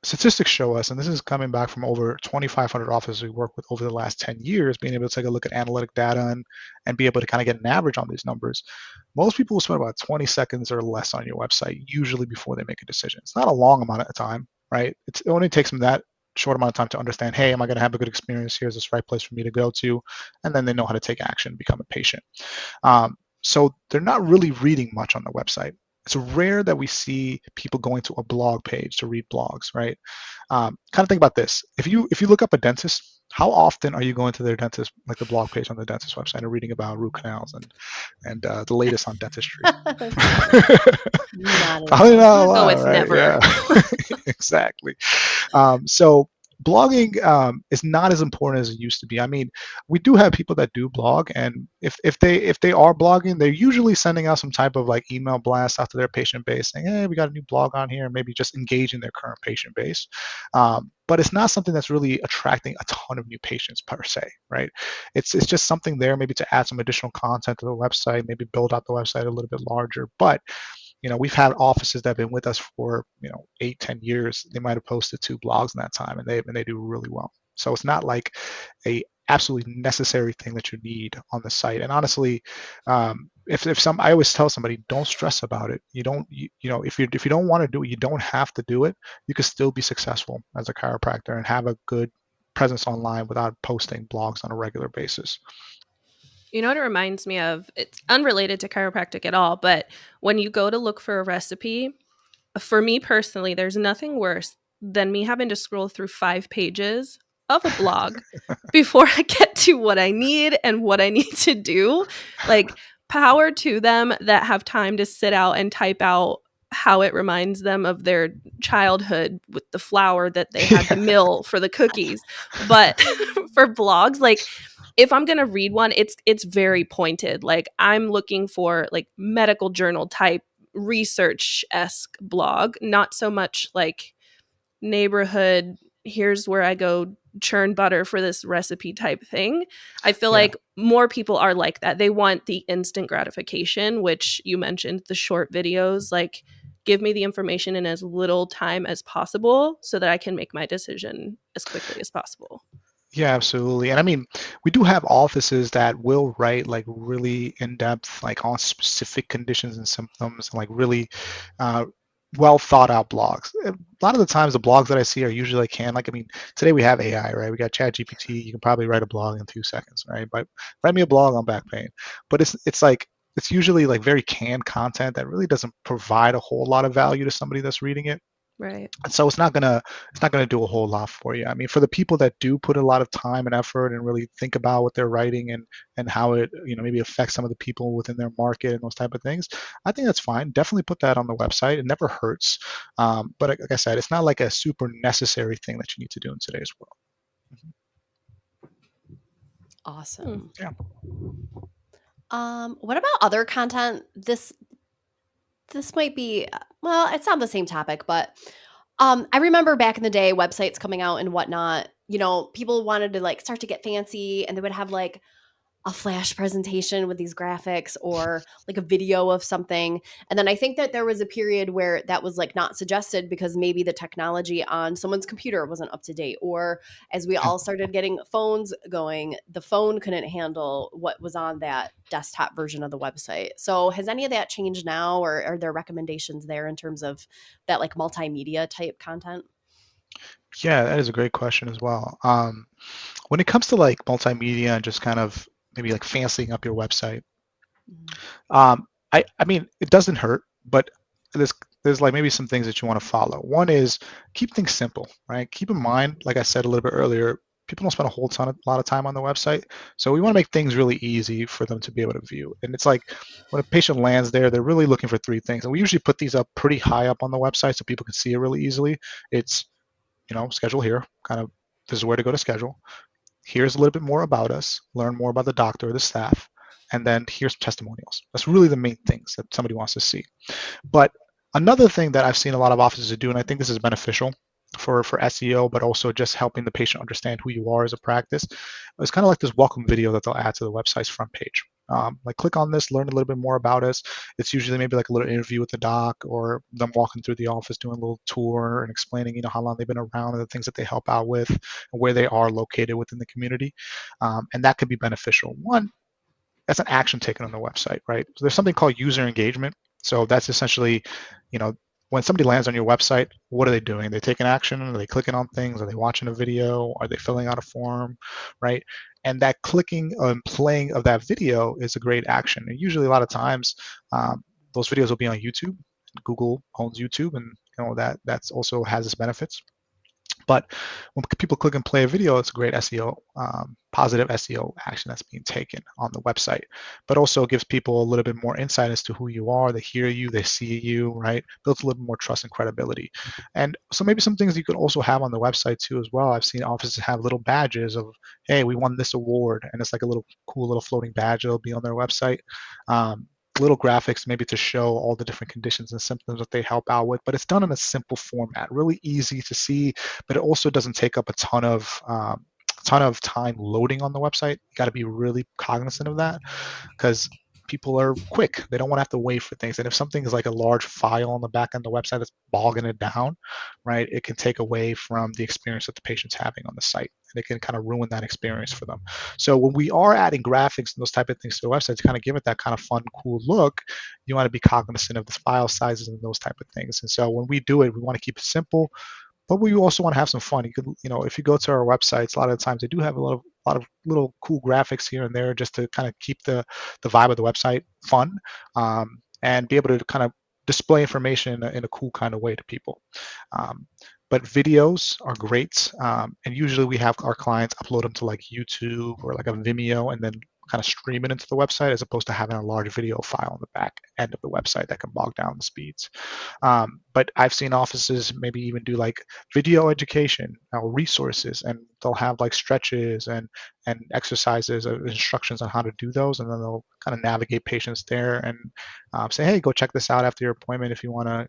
statistics show us, and this is coming back from over 2,500 offices we work with over the last 10 years, being able to take a look at analytic data and be able to kind of get an average on these numbers. Most people will spend about 20 seconds or less on your website, usually before they make a decision. It's not a long amount of time, right? It only takes them that short amount of time to understand, hey, am I going to have a good experience here? Is this the right place for me to go to? And then they know how to take action, become a patient. So they're not really reading much on the website. It's rare that we see people going to a blog page to read blogs, right? Kind of think about this. If you look up a dentist, how often are you going to their dentist, like the blog page on the dentist website, and reading about root canals and the latest on dentistry? Not at Probably all. not a I'll go lot, with right? never. Yeah, exactly. So blogging is not as important as it used to be. I mean, we do have people that do blog, and if they are blogging, they're usually sending out some type of like email blast out to their patient base saying, hey, we got a new blog on here, and maybe just engaging their current patient base. But it's not something that's really attracting a ton of new patients per se, right? It's just something there maybe to add some additional content to the website, maybe build out the website a little bit larger. But we've had offices that have been with us for 8-10 years. They might have posted 2 blogs in that time, and they do really well. So it's not like a absolutely necessary thing that you need on the site. And honestly, if some, I always tell somebody, don't stress about it. You don't, if you don't want to do it, you don't have to do it. You can still be successful as a chiropractor and have a good presence online without posting blogs on a regular basis. You know what it reminds me of? It's unrelated to chiropractic at all, but when you go to look for a recipe, for me personally, there's nothing worse than me having to scroll through 5 pages of a blog before I get to what I need and what I need to do. Like, power to them that have time to sit out and type out how it reminds them of their childhood with the flour that they had to mill for the cookies. But for blogs, like if I'm going to read one, it's very pointed. Like I'm looking for like medical journal type research-esque blog, not so much like neighborhood, here's where I go churn butter for this recipe type thing. I feel Yeah. like more people are like that. They want the instant gratification, which you mentioned, the short videos, like give me the information in as little time as possible so that I can make my decision as quickly as possible. Yeah, absolutely. And I mean, we do have offices that will write like really in-depth, like on specific conditions and symptoms, and like really uh, well thought out blogs. A lot of the times, the blogs that I see are usually like I mean, today we have AI, right? We got ChatGPT. You can probably write a blog in 2 seconds, right? But write me a blog on back pain. But it's like it's usually like very canned content that really doesn't provide a whole lot of value to somebody that's reading it. Right. And so it's not gonna do a whole lot for you. I mean, for the people that do put a lot of time and effort and really think about what they're writing and how it maybe affects some of the people within their market and those type of things, I think that's fine. Definitely put that on the website. It never hurts. But like I said, it's not like a super necessary thing that you need to do in today's world. Mhm. Hmm. Awesome. Yeah. What about other content? This might be well, it's not the same topic, but I remember back in the day, websites coming out and whatnot. People wanted to like start to get fancy, and they would have like a flash presentation with these graphics or like a video of something. And then I think that there was a period where that was like not suggested because maybe the technology on someone's computer wasn't up to date. Or as we Yeah. all started getting phones going, the phone couldn't handle what was on that desktop version of the website. So has any of that changed now, or are there recommendations there in terms of that like multimedia type content? Yeah, that is a great question as well. When it comes to like multimedia and just kind of maybe like fancying up your website, Mhm. I mean, it doesn't hurt, but there's there's like maybe some things that you want to follow. One is keep things simple, right? Keep in mind, like I said a little bit earlier, people don't spend a lot of time on the website, so we want to make things really easy for them to be able to view. And it's like when a patient lands there, they're really looking for three things, and we usually put these up pretty high up on the website so people can see it really easily. It's schedule here, kind of this is where to go to schedule. Here's a little bit more about us, learn more about the doctor or the staff, and then here's testimonials. That's really the main things that somebody wants to see. But another thing that I've seen a lot of offices do, and I think this is beneficial for SEO, but also just helping the patient understand who you are as a practice, is kind of like this welcome video that they'll add to the website's front page. Like click on this, learn a little bit more about us. It's usually maybe like a little interview with the doc or them walking through the office, doing a little tour and explaining, how long they've been around and the things that they help out with and where they are located within the community. And that could be beneficial. One, that's an action taken on the website, right? So there's something called user engagement. So that's essentially, you know, when somebody lands on your website, what are they doing? Are they taking action? Are they clicking on things? Are they watching a video? Are they filling out a form, right? And that clicking and playing of that video is a great action. And usually, a lot of times, those videos will be on YouTube. Google owns YouTube, and that's also has its benefits. But when people click and play a video, it's a great SEO, positive SEO action that's being taken on the website. But also gives people a little bit more insight as to who you are. They hear you, they see you, right? Builds a little more trust and credibility. And so maybe some things you could also have on the website too as well. I've seen offices have little badges of, hey, we won this award, and it's like a little cool little floating badge that'll be on their website. Little graphics maybe to show all the different conditions and symptoms that they help out with, but it's done in a simple format, really easy to see, but it also doesn't take up a ton of time loading on the website. You got to be really cognizant of that because people are quick. They don't want to have to wait for things. And if something is like a large file on the back end of the website that's bogging it down, right, it can take away from the experience that the patient's having on the site. And it can kind of ruin that experience for them. So when we are adding graphics and those type of things to the website to kind of give it that kind of fun, cool look, you want to be cognizant of the file sizes and those type of things. And so when we do it, we want to keep it simple, but we also want to have some fun. You could, if you go to our websites, a lot of the times they do have a lot of little cool graphics here and there just to kind of keep the vibe of the website fun, and be able to kind of display information in a cool kind of way to people. Um, but videos are great, and usually we have our clients upload them to like YouTube or like a Vimeo, and then kind of stream it into the website as opposed to having a large video file on the back end of the website that can bog down the speeds. But I've seen offices maybe even do like video education or resources, and they'll have like stretches and exercises or instructions on how to do those, and then they'll kind of navigate patients there and say, hey, go check this out after your appointment if you want to,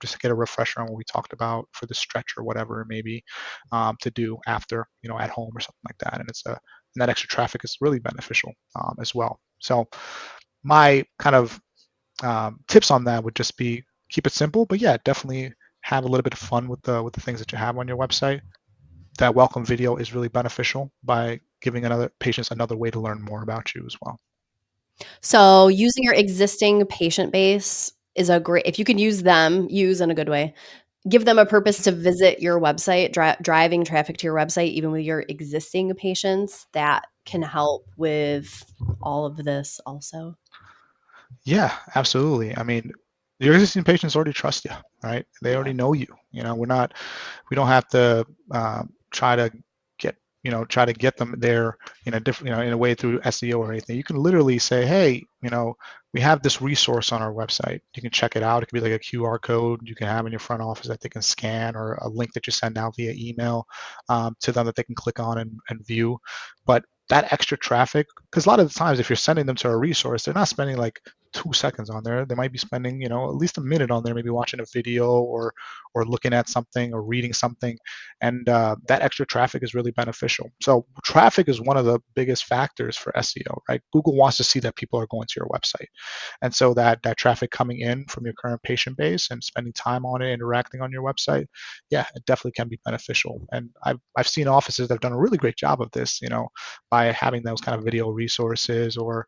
just get a refresher on what we talked about for the stretch or whatever it may be, to do after, at home or something like that. And that extra traffic is really beneficial as well. So my kind of tips on that would just be keep it simple, but yeah, definitely have a little bit of fun with the things that you have on your website. that welcome video is really beneficial by giving another patients another way to learn more about you as well. So using your existing patient base is a great, if you can use them, use in a good way, give them a purpose to visit your website, driving traffic to your website, even with your existing patients, that can help with all of this also. Yeah, absolutely. I mean, your existing patients already trust you, right? They already Yeah. know you. We don't have to try to try to get them there in a different, in a way through SEO or anything. You can literally say, hey, we have this resource on our website. You can check it out. It could be like a QR code you can have in your front office that they can scan, or a link that you send out via email to them that they can click on and view. But that extra traffic, because a lot of the times if you're sending them to a resource, they're not spending like 2 seconds on there. They might be spending, at least a minute on there, maybe watching a video or looking at something or reading something, and that extra traffic is really beneficial. So traffic is one of the biggest factors for SEO, right? Google wants to see that people are going to your website, and so that traffic coming in from your current patient base and spending time on it, interacting on your website, yeah, it definitely can be beneficial. And I've seen offices that have done a really great job of this, by having those kind of video resources, or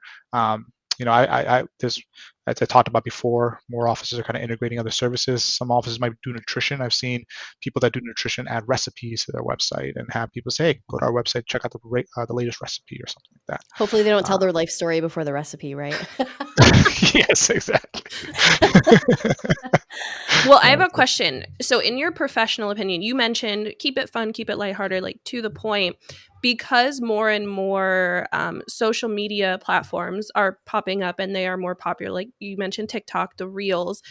there's, as I talked about before, more offices are kind of integrating other services. Some offices might do nutrition. I've seen people that do nutrition add recipes to their website and have people say, hey, go to our website, check out the latest recipe or something like that. Hopefully they don't tell their life story before the recipe, right? Yes, exactly. Well, I have a question. So, in your professional opinion, you mentioned keep it fun, keep it lighthearted, like to the point, because more and more social media platforms are popping up and they are more popular. Like you mentioned TikTok, the Reels.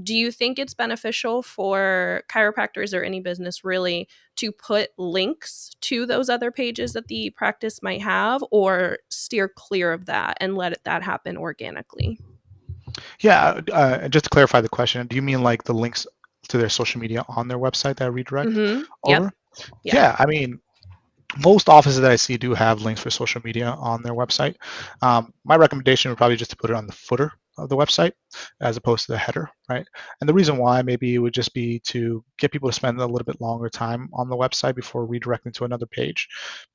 Do you think it's beneficial for chiropractors or any business really to put links to those other pages that the practice might have, or steer clear of that and let that happen organically? Yeah, just to clarify the question, do you mean like the links to their social media on their website that I redirect Mm-hmm. Yep. over? Yeah. Yeah, I mean, most offices that I see do have links for social media on their website. My recommendation would probably just to put it on the footer of the website as opposed to the header, right? And the reason why maybe it would just be to get people to spend a little bit longer time on the website before redirecting to another page.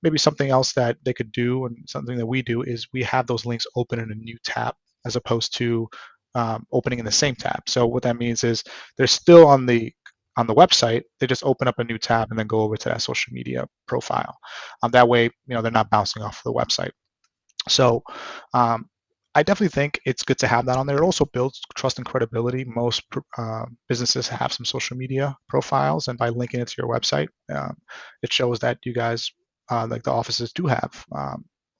Maybe something else that they could do, and something that we do, is we have those links open in a new tab as opposed to opening in the same tab. So what that means is they're still on the website, they just open up a new tab and then go over to that social media profile. That way, they're not bouncing off the website. So I definitely think it's good to have that on there. It also builds trust and credibility. Most businesses have some social media profiles, and by linking it to your website, it shows that you guys, like the offices, do have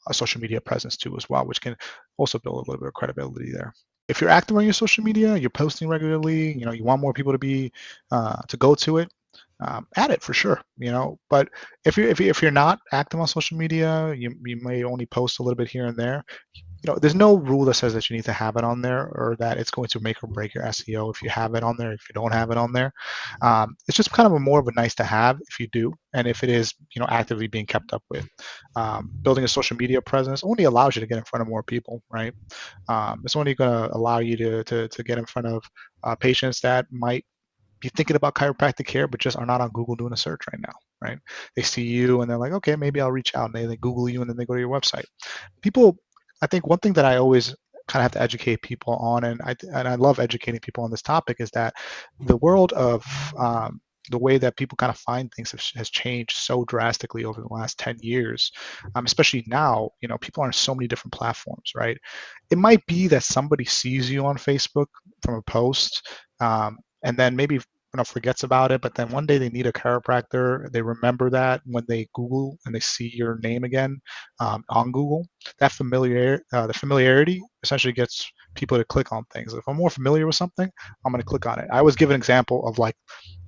a social media presence too as well, which can also build a little bit of credibility there. If you're active on your social media, you're posting regularly, you want more people to go to it, add it for sure. But if you're not active on social media, you may only post a little bit here and there. There's no rule that says that you need to have it on there, or that it's going to make or break your SEO if you have it on there, if you don't have it on there. It's just kind of more of a nice to have if you do, and if it is, actively being kept up with. Building a social media presence only allows you to get in front of more people, right? It's only going to allow you to get in front of patients that might be thinking about chiropractic care, but just are not on Google doing a search right now, right? They see you and they're like, okay, maybe I'll reach out, and they Google you and then they go to your website. People, I think one thing that I always kind of have to educate people on, and I love educating people on this topic, is that the world of the way that people kind of find things has changed so drastically over the last 10 years, especially now. People are on so many different platforms, right? It might be that somebody sees you on Facebook from a post, and then maybe forgets about it, but then one day they need a chiropractor. They remember that when they Google and they see your name again on Google. That the familiarity essentially gets people to click on things. If I'm more familiar with something, I'm going to click on it. I always give an example of, like,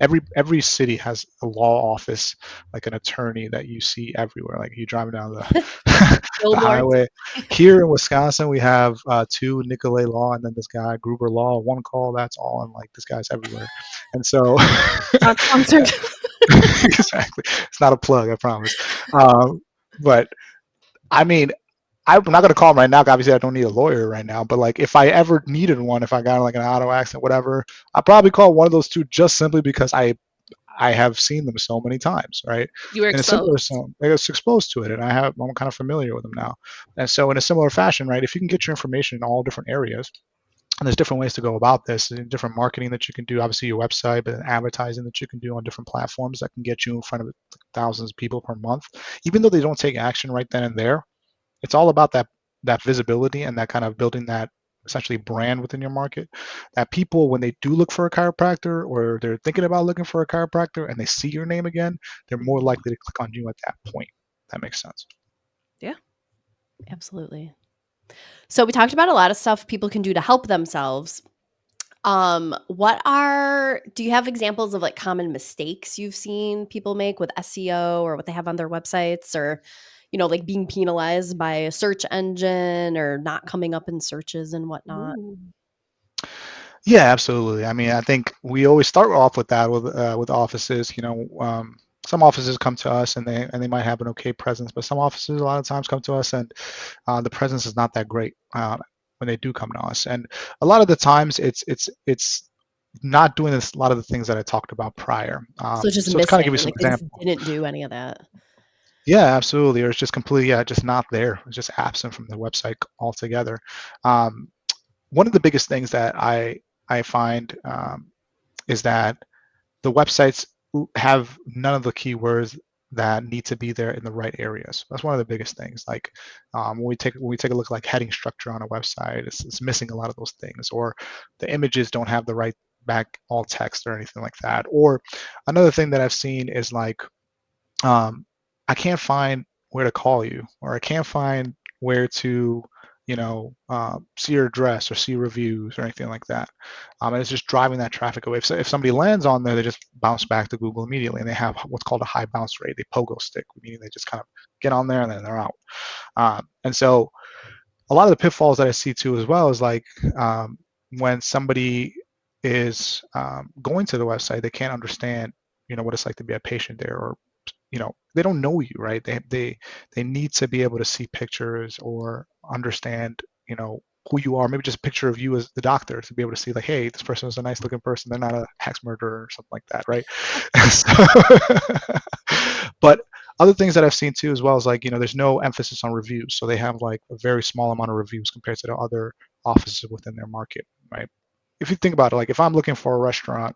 every city has a law office, like an attorney that you see everywhere. Like, you driving down the Billboards. highway. Here in Wisconsin, we have two Nicolay Law, and then this guy Gruber Law. One call, that's all, and like this guy's everywhere. And so, Not sponsored. exactly, it's not a plug, I promise. But I mean, I'm not gonna call him right now, 'cause obviously I don't need a lawyer right now. But like, if I ever needed one, if I got like an auto accident, whatever, I'd probably call one of those two, just simply because I have seen them so many times, right? You were In a similar, exposed. so I was exposed to it, and I'm kind of familiar with them now. And so, in a similar fashion, right, if you can get your information in all different areas, and there's different ways to go about this, and different marketing that you can do, obviously your website, but advertising that you can do on different platforms that can get you in front of thousands of people per month, even though they don't take action right then and there. It's all about that visibility and that kind of building that essentially brand within your market, that people, when they do look for a chiropractor or they're thinking about looking for a chiropractor and they see your name again, they're more likely to click on you at that point. That makes sense. Yeah. Absolutely. So we talked about a lot of stuff people can do to help themselves. Do you have examples of like common mistakes you've seen people make with SEO or what they have on their websites, or, like being penalized by a search engine or not coming up in searches and whatnot? Ooh. Yeah, absolutely. I mean, I think we always start off with that with offices. Some offices come to us and they might have an okay presence, but some offices a lot of times come to us and the presence is not that great when they do come to us. And a lot of the times it's not doing a lot of the things that I talked about prior. So it's just So to kind of missing, give you some like they just examples. didn't do any of that. Yeah, absolutely. Or it's just completely, yeah, just not there. It's just absent from the website altogether. Um, One of the biggest things that I find is that the websites have none of the keywords that need to be there in the right areas. That's one of the biggest things. Like when we take a look like heading structure on a website, it's missing a lot of those things, or the images don't have the right back alt text or anything like that. Or another thing that I've seen is like um, I can't find where to call you, or I can't find where to, see your address or see reviews or anything like that. And it's just driving that traffic away. If somebody lands on there, they just bounce back to Google immediately, and they have what's called a high bounce rate. They pogo stick, meaning they just kind of get on there and then they're out. And so a lot of the pitfalls that I see too as well is like when somebody is going to the website, they can't understand, what it's like to be a patient there, or they don't know you, right? They need to be able to see pictures or understand, who you are. Maybe just a picture of you as the doctor to be able to see like, hey, this person is a nice looking person. They're not a hex murderer or something like that, right? But other things that I've seen too as well is like, there's no emphasis on reviews. So they have like a very small amount of reviews compared to the other offices within their market, right? If you think about it, like if I'm looking for a restaurant,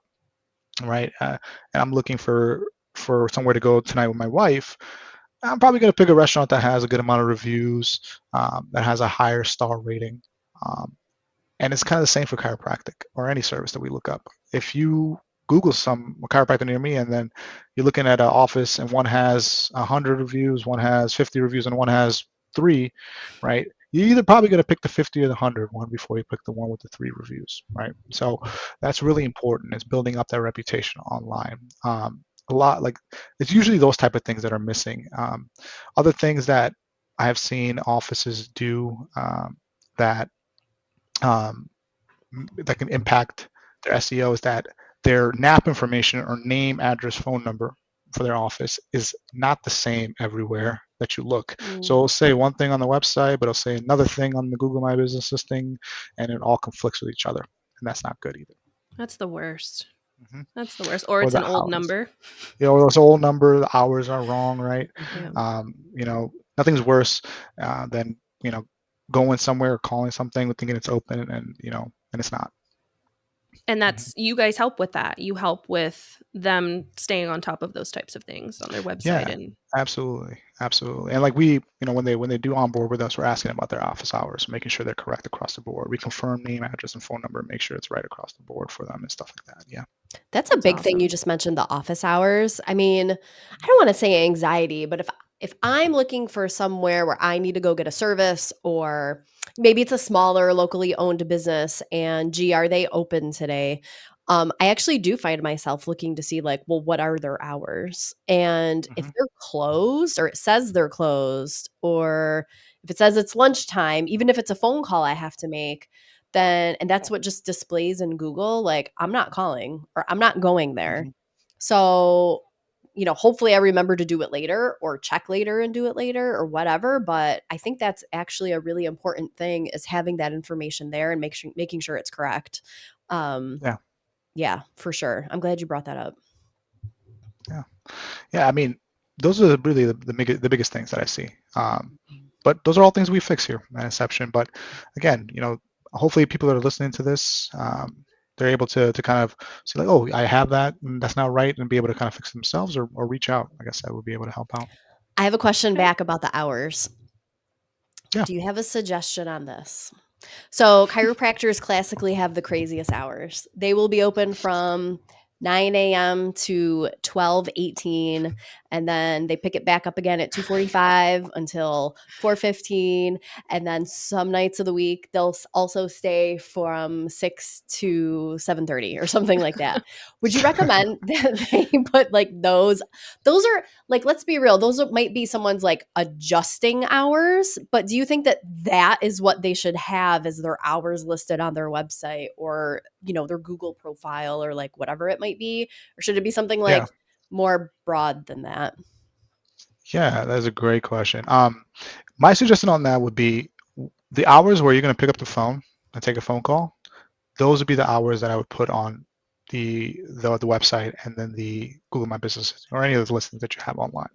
right, and I'm looking for somewhere to go tonight with my wife, I'm probably going to pick a restaurant that has a good amount of reviews, that has a higher star rating. Um, and it's kind of the same for chiropractic or any service that we look up. If you Google some chiropractor near me, and then you're looking at an office and one has 100 reviews, one has 50 reviews, and one has 3, right? You're either probably going to pick the 50 or the 100 one before you pick the one with the 3 reviews, right? So that's really important. It's building up that reputation online. A lot like it's usually those type of things that are missing. Other things that I have seen offices do that um, that can impact their SEO is that their NAP information or name, address, phone number for their office is not the same everywhere that you look. So Mm. it'll say one thing on the website, but it'll say another thing on the Google My Business listing, and it all conflicts with each other. And that's not good either. That's the worst. Hmm. That's the worst. Or Or it's the an old hours. number. This old number, the hours are wrong, right? Yeah. Mhm. Nothing's worse than, going somewhere or calling something thinking it's open and it's not. And Mhm. that's you guys help with that. You help with them staying on top of those types of things on their website Yeah, and absolutely, absolutely. And like when they do onboard with us, we're asking about their office hours, making sure they're correct across the board. We confirm name, address, and phone number, make sure it's right across the board for them and stuff like that. Yeah. That's a that's big thing you awesome. just mentioned, the office hours. I mean, I don't want to say anxiety, but if I'm looking for somewhere where I need to go get a service, or maybe it's a smaller locally owned business and gee, are they open today? I actually do find myself looking to see like, well, what are their hours? And if Hmm. they're closed or it says they're closed, or if it says it's lunchtime, even if it's a phone call I have to make, then and that's what just displays in Google, like I'm not calling or I'm not going there. Hmm. So, hopefully I remember to do it later or check later and do it later or whatever, but I think that's actually a really important thing, is having that information there and making sure it's correct. Um Yeah. yeah, for sure. I'm glad you brought that up. Yeah, I mean, those are really the biggest things that I see. But those are all things we fix here at Inception. But again, hopefully people that are listening to this, they're able to kind of see like, oh, I have that, and that's not right, and be able to kind of fix it themselves or reach out. Like I said, would be able to help out. I have a question Okay. back about the hours. Yeah. Do you have a suggestion on this? So chiropractors classically have the craziest hours. They will be open from 9 a.m. to 12:18, and then they pick it back up again at 2:45 until 4:15, and then some nights of the week they'll also stay from 6 to 7:30 or something like that. Would you recommend that they put like those are like, let's be real, might be someone's like adjusting hours, but do you think that that is what they should have as their hours listed on their website, or their Google profile, or like whatever it might be? Or should it be something Yeah. like more broad than that? Yeah, that's a great question. My suggestion on that would be the hours where you're going to pick up the phone and take a phone call. Those would be the hours that I would put on the website and then the Google My Business or any of the listings that you have online.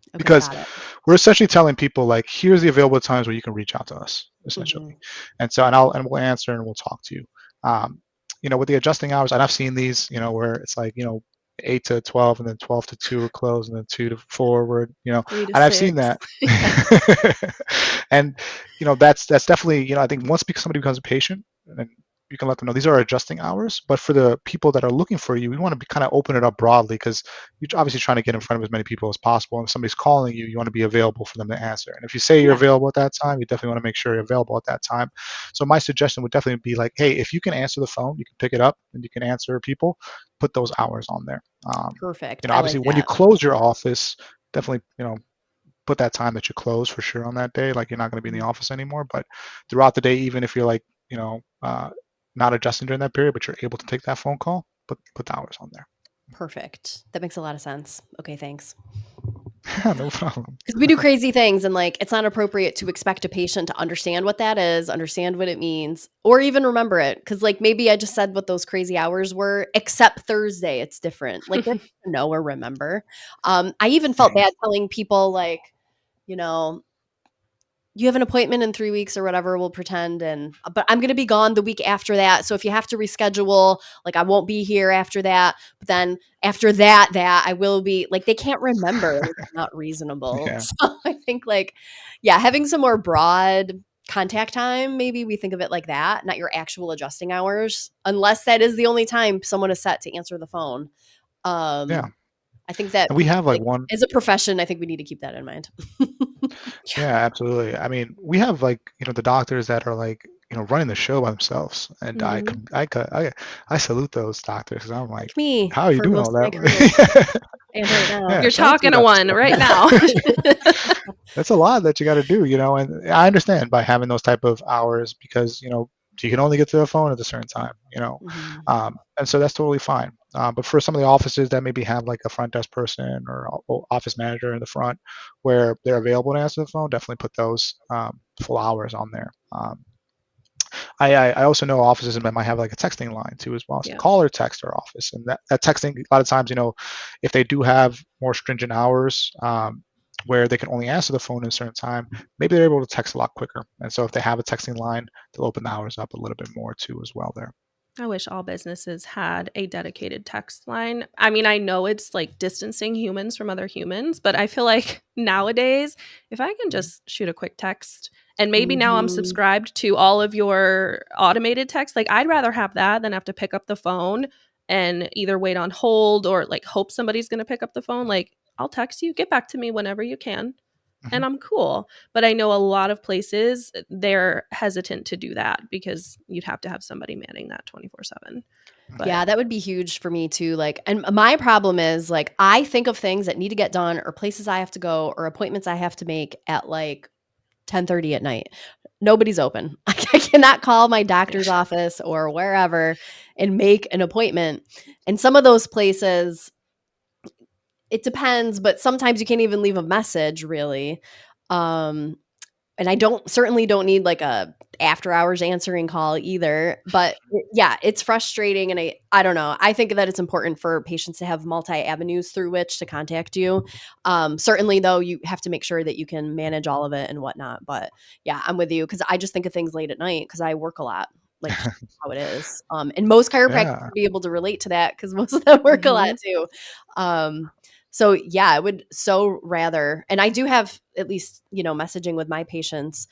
Okay, Because got it. we're essentially telling people like, here's the available times where you can reach out to us, essentially. Mhm. And so, and we'll answer and we'll talk to you. With the adjusting hours, and I've seen these, where it's like, 8 to 12 and then 12 to 2 are closed and then 2 to 4 were, 3 to and I've seen 6. that. Yeah. And, that's definitely, I think once somebody becomes a patient, and you can let them know these are adjusting hours. But for the people that are looking for you, we want to be kind of open it up broadly, because you're obviously trying to get in front of as many people as possible. And if somebody's calling you, you want to be available for them to answer. And if you say you're Yeah, available at that time, you definitely want to make sure you're available at that time. So my suggestion would definitely be like, hey, if you can answer the phone, you can pick it up and you can answer people, put those hours on there. perfect. I Obviously like when you that. close your office, definitely, put that time that you close for sure on that day. Like you're not going to be in the Mhm. office anymore, but throughout the day, even if you're like, not adjusting during that period, but you're able to take that phone call, put the hours on there. Perfect. That makes a lot of sense. Okay, thanks. Yeah, no problem. Because we do crazy things, and like it's not appropriate to expect a patient to understand what that is, understand what it means, or even remember it. Because like maybe I just said what those crazy hours were, except Thursday, it's different. Like they don't know or remember. I even felt Mhm. bad telling people like, you know, you have an appointment in 3 weeks or whatever, we'll pretend, but I'm gonna be gone the week after that, so if you have to reschedule, like, I won't be here after that, but then after that I will be, like, they can't remember, and it's not reasonable. Yeah, So I think, like, yeah, having some more broad contact time, maybe we think of it like that, not your actual adjusting hours, unless that is the only time someone is set to answer the phone. yeah. I think that And we have like like, one. as a profession, I think we need to keep that in mind. Yeah, absolutely. I mean, we have like, the doctors that are like, running the show by themselves. And Mhm. I salute those doctors, because I'm like, Like me how are you for doing all most of my career. that? And right now. Yeah, You're shout out to you, talking to Dr. one right Stephanie. now. That's a lot that you got to do, and I understand by having those type of hours, because, you can only get to the phone at a certain time. Mhm. And so that's totally fine. But for some of the offices that maybe have like a front desk person or office manager in the front where they're available to answer the phone, definitely put those full hours on there. I also know offices that might have like a texting line too as well. So Yeah. call or text our office, and that texting a lot of times, if they do have more stringent hours, where they can only answer the phone at a certain time, maybe they're able to text a lot quicker. And so if they have a texting line, they'll open the hours up a little bit more too as well there. I wish all businesses had a dedicated text line. I mean, I know it's like distancing humans from other humans, but I feel like nowadays, if I can Mhm. just shoot a quick text, and maybe now I'm Mhm. subscribed to all of your automated text, like I'd rather have that than have to pick up the phone and either wait on hold or like hope somebody's going to pick up the phone. Like, I'll text you, get back to me whenever you can, Mhm. and I'm cool. But I know a lot of places they're hesitant to do that because you'd have to have somebody manning that 24/7. Mhm. But Yeah, that would be huge for me too. Like, and my problem is like I think of things that need to get done, or places I have to go, or appointments I have to make at like 10:30 at night. Nobody's open. I cannot call my yeah. doctor's office or wherever and make an appointment. And some of those places, it depends, but sometimes you can't even leave a message really. Um, and I certainly don't need like a after hours answering call either. But yeah, it's frustrating. And I don't know. I think that it's important for patients to have multi avenues through which to contact you. Certainly, though, you have to make sure that you can manage all of it and whatnot. But yeah, I'm with you because I just think of things late at night because I work a lot, like just how it is. And most chiropractors Yeah. would be able to relate to that because most of them work a lot Mhm. too. So yeah, I would so rather, and I do have at least, messaging with my patients.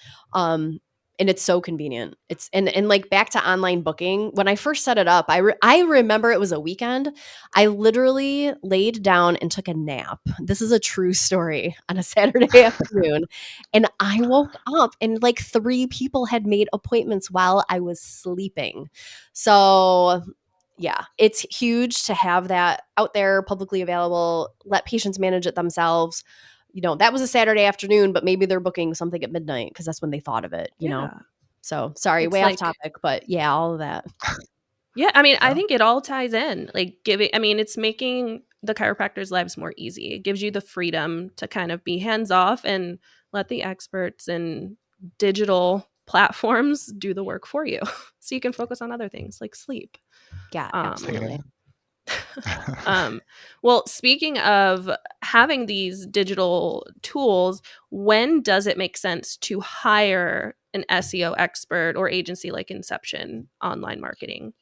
And it's so convenient. It's and like back to online booking. When I first set it up, I remember it was a weekend. I literally laid down and took a nap. This is a true story on a Saturday afternoon. And I woke up and like three people had made appointments while I was sleeping. So yeah, it's huge to have that out there publicly available. Let patients manage it themselves. That was a Saturday afternoon, but maybe they're booking something at midnight because that's when they thought of it. Yeah. So sorry, It's way off like topic, but yeah, all of that. yeah, I mean, I Yeah. think it all ties in. Like it's making the chiropractors' lives more easy. It gives you the freedom to kind of be hands off and let the experts and digital platforms do the work for you. So you can focus on other things like sleep. Yeah, Um, Taking absolutely. it. well, speaking of having these digital tools, when does it make sense to hire an SEO expert or agency like Inception Online Marketing?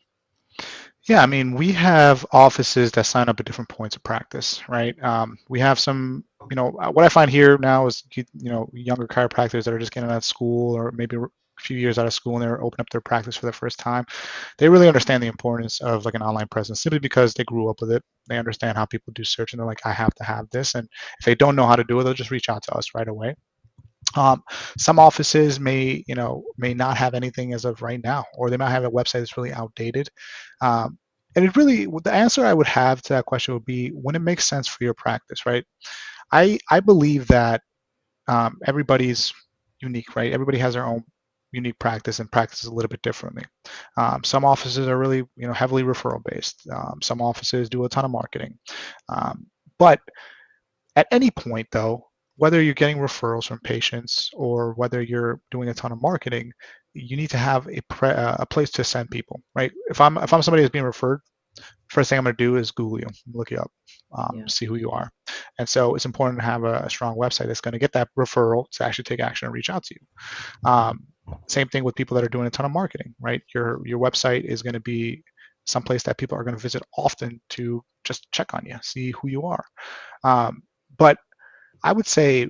Yeah, I mean, we have offices that sign up at different points of practice, right? We have some, what I find here now is, younger chiropractors that are just getting out of school or maybe a few years out of school and they're opening up their practice for the first time. They really understand the importance of like an online presence simply because they grew up with it. They understand how people do search and they're like, I have to have this. And if they don't know how to do it, they'll just reach out to us right away. Um, some offices may not have anything as of right now, or they might have a website that's really outdated. Um, and the answer I would have to that question would be when it makes sense for your practice, right? I believe that everybody's unique, right? Everybody has their own unique practice and practices a little bit differently. Some offices are really, heavily referral based. Some offices do a ton of marketing, but at any point, though, whether you're getting referrals from patients or whether you're doing a ton of marketing, you need to have a place to send people, right? If I'm somebody who's being referred, first thing I'm going to do is Google you, look you up, Yeah. see who you are, and so it's important to have a strong website that's going to get that referral to actually take action and reach out to you. Same thing with people that are doing a ton of marketing, right? Your website is going to be someplace that people are going to visit often to just check on you, see who you are. Um, but I would say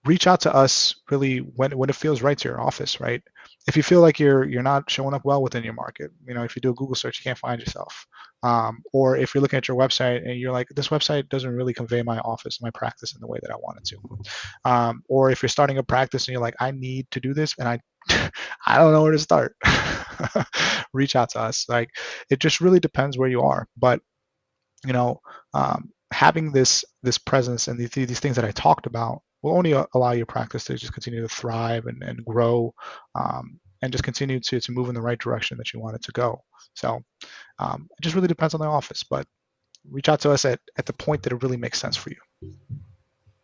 reach out to us really when it feels right to your office, right? If you feel like you're not showing up well within your market, if you do a Google search, you can't find yourself. Or if you're looking at your website and you're like, this website doesn't really convey my office, my practice in the way that I want it to. Or if you're starting a practice and you're like, I need to do this and I I don't know where to start. Reach out to us. Like it just really depends where you are. But having this presence and these things that I talked about will only allow your practice to just continue to thrive and grow, and just continue to move in the right direction that you want it to go. So it just really depends on the office, but reach out to us at the point that it really makes sense for you.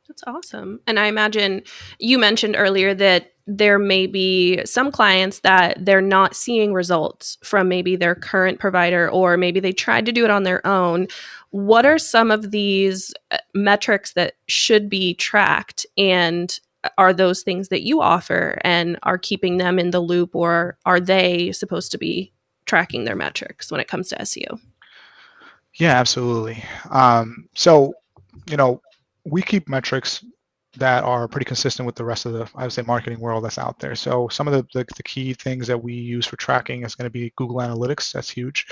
That's awesome. And I imagine you mentioned earlier that there may be some clients that they're not seeing results from maybe their current provider, or maybe they tried to do it on their own. What are some of these metrics that should be tracked? And are those things that you offer and are keeping them in the loop, or are they supposed to be tracking their metrics when it comes to SEO? Yeah, absolutely. So, you know, we keep metrics that are pretty consistent with the rest of the, I would say, marketing world that's out there. So some of the key things that we use for tracking is going to be Google Analytics. That's huge.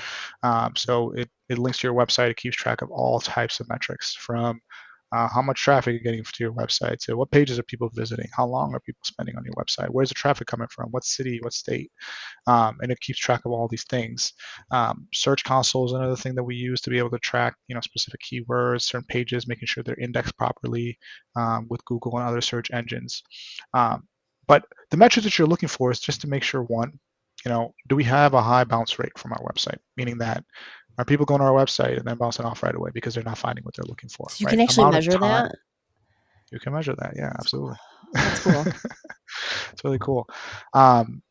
So it links to your website. It keeps track of all types of metrics from how much traffic you're getting to your website, to what pages are people visiting, how long are people spending on your website, where's the traffic coming from, what city, what state, and it keeps track of all these things. Search Console is another thing that we use to be able to track, specific keywords, certain pages, making sure they're indexed properly with Google and other search engines. But the metrics that you're looking for is just to make sure, one, do we have a high bounce rate from our website? Meaning that are people going to our website and then bouncing off right away because they're not finding what they're looking for, So you right? can actually Amount of measure time that. you can measure that. Yeah, absolutely. That's cool. It's really cool. Um,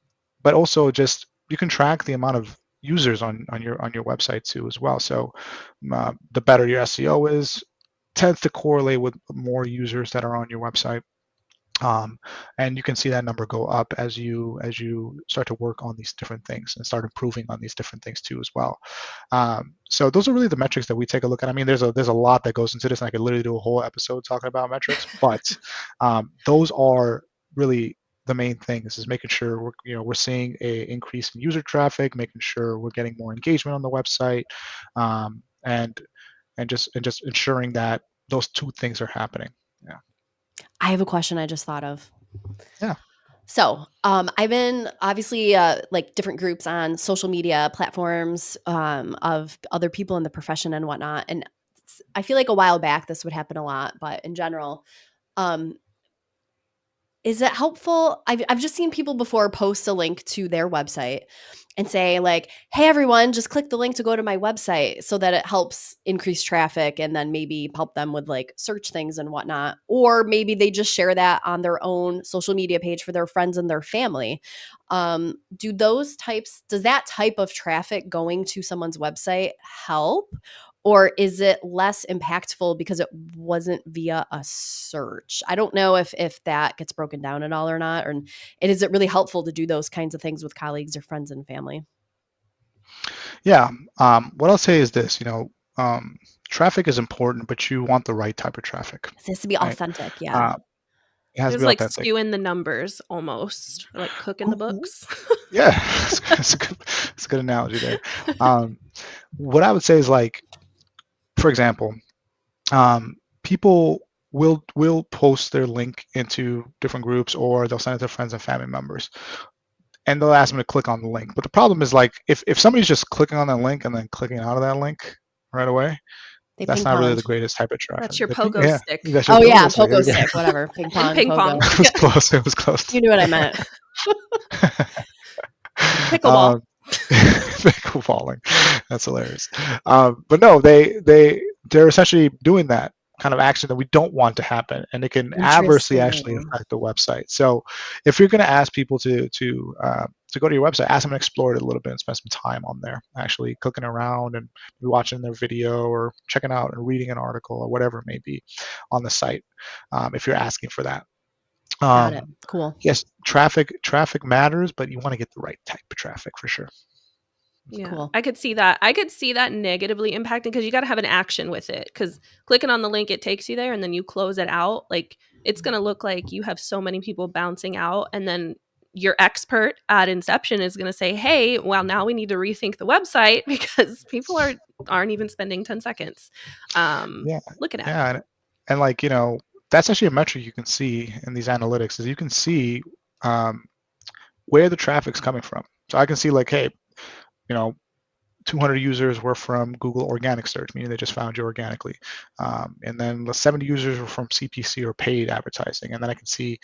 but also just you can track the amount of users on your website too as well. So the better your SEO is, tends to correlate with more users that are on your website. Um, and you can see that number go up as you start to work on these different things and start improving on these different things too as well. So those are really the metrics that we take a look at. I mean, there's a lot that goes into this, and I could literally do a whole episode talking about metrics, but those are really the main things, is making sure we're seeing a increase in user traffic, making sure we're getting more engagement on the website, and just ensuring that those two things are happening. Yeah. I have a question I just thought of. Yeah. So, I've been obviously like different groups on social media platforms of other people in the profession and whatnot. And I feel like a while back this would happen a lot, but in general, um, is it helpful? I've just seen people before post a link to their website and say like, "Hey everyone, just click the link to go to my website," so that it helps increase traffic and then maybe help them with like search things and whatnot. Or maybe they just share that on their own social media page for their friends and their family. Does that type of traffic going to someone's website help? Or is it less impactful because it wasn't via a search? I don't know if that gets broken down at all or not. And is it really helpful to do those kinds of things with colleagues or friends and family? Yeah. What I'll say is this, traffic is important, but you want the right type of traffic, It has to be right? authentic. Yeah. Uh, it has It to was be like authentic. skewing the numbers almost, or like cooking the books. Yeah, that's a good analogy there. Um, what I would say is like, for example, people will post their link into different groups, or they'll send it to friends and family members, and they'll ask them to click on the link. But the problem is like, if somebody's just clicking on that link and then clicking out of that link right away, They that's ping not really pong. the greatest type of traffic. That's your pogo Yeah, stick that's your Oh yeah, pogo stick. There pogo you stick, whatever. Ping and pong, ping pogo. pong. go. It was close. It was close. You knew what I meant. Pickleball. um, pickleballing. That's hilarious. But no, they're essentially doing that kind of action that we don't want to happen, and it can adversely actually Interesting. affect the website. So if you're going to ask people to go to your website, ask them to explore it a little bit and spend some time on there, actually clicking around and watching their video or checking out and reading an article or whatever it may be on the site. If you're asking for that. Got it. Um, Cool. yes, traffic matters, but you want to get the right type of traffic for sure. Yeah, Cool. I could see that. I could see that negatively impacting because you got to have an action with it. Because clicking on the link, it takes you there, and then you close it out. Like it's going to look like you have so many people bouncing out, and then your expert at inception is going to say, "Hey, well, now we need to rethink the website because people aren't even spending 10 seconds Yeah, looking at it." yeah, and like that's actually a metric you can see in these analytics, is you can see um, where the traffic's coming from. So I can see like, hey, you know, 200 users were from Google organic search, meaning they just found you organically, and then the 70 users were from CPC or paid advertising, and then I can see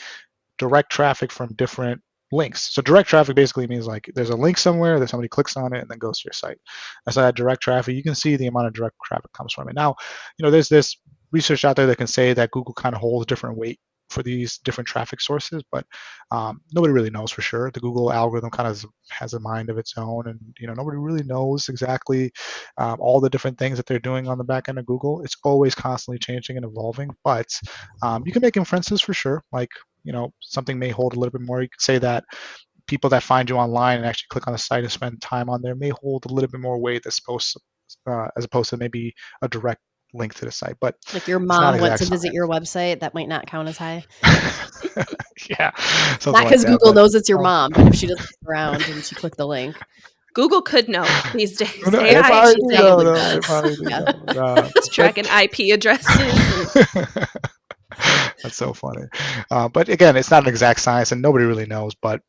direct traffic from different links. So direct traffic basically means like there's a link somewhere that somebody clicks on it and then goes to your site. That's that direct traffic. You can see the amount of direct traffic comes from it. Now, there's this research out there that can say that Google kind of holds different weight for these different traffic sources, but nobody really knows for sure. The Google algorithm kind of has a mind of its own, and nobody really knows exactly all the different things that they're doing on the back end of Google. It's always constantly changing and evolving, but you can make inferences for sure. Like something may hold a little bit more. You could say that people that find you online and actually click on the site and spend time on there may hold a little bit more weight as opposed to maybe a direct link to the site, but Like your it's not mom went exact to visit science. your website, that might not count as high. Yeah, Not something like because that. Google But knows it's your um, mom, but if she doesn't look around and she clicked the link, Google could know these days. it AI probably she is do know. probably No, it does. probably do Yeah. know. it's But tracking IP addresses and that's so funny. But again, it's not an exact science, and nobody really knows. But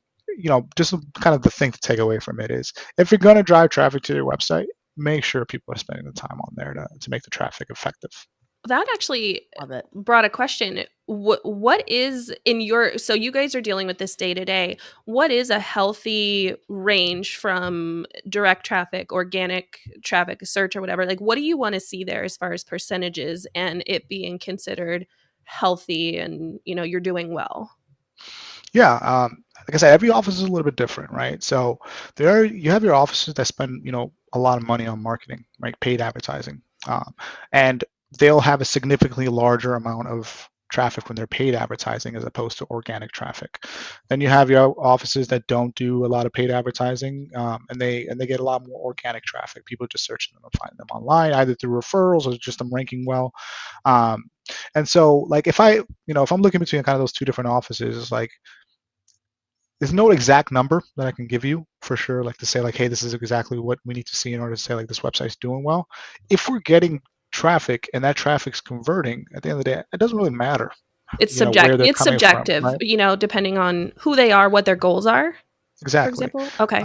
just kind of the thing to take away from it is, if you're going to drive traffic to your website, make sure people are spending the time on there to make the traffic effective. that actually Love it. brought a question. What is in your, so you guys are dealing with this day to day. What is a healthy range from direct traffic, organic traffic, search or whatever? Like what do you want to see there as far as percentages and it being considered healthy and you're doing well? Yeah, like I said, every office is a little bit different, right? So you have your offices that spend, a lot of money on marketing, right? Paid advertising, and they'll have a significantly larger amount of traffic when they're paid advertising as opposed to organic traffic. Then you have your offices that don't do a lot of paid advertising, and they get a lot more organic traffic. People just searching them and finding them online, either through referrals or just them ranking well. Um, and so, like, if I'm looking between kind of those two different offices, it's like there's no exact number that I can give you for sure, like to say like, hey, this is exactly what we need to see in order to say like this website's doing well. If we're getting traffic and that traffic's converting, at the end of the day, it doesn't really matter, where they're It's coming from, subjective, right? depending on who they are, what their goals are, for Exactly. example. Okay.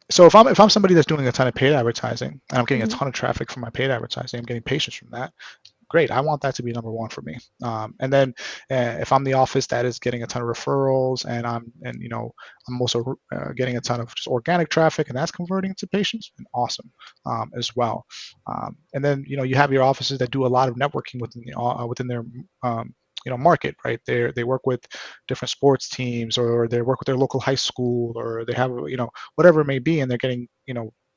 So if I'm somebody that's doing a ton of paid advertising and I'm getting a Hmm. ton of traffic from my paid advertising, I'm getting patients from that. Great. I want that to be number one for me. And then if I'm the office that is getting a ton of referrals and I'm also getting a ton of just organic traffic and that's converting to patients, and awesome as well. And then you have your offices that do a lot of networking within their market, right? They work with different sports teams, or they work with their local high school, or they have whatever it may be, and they're getting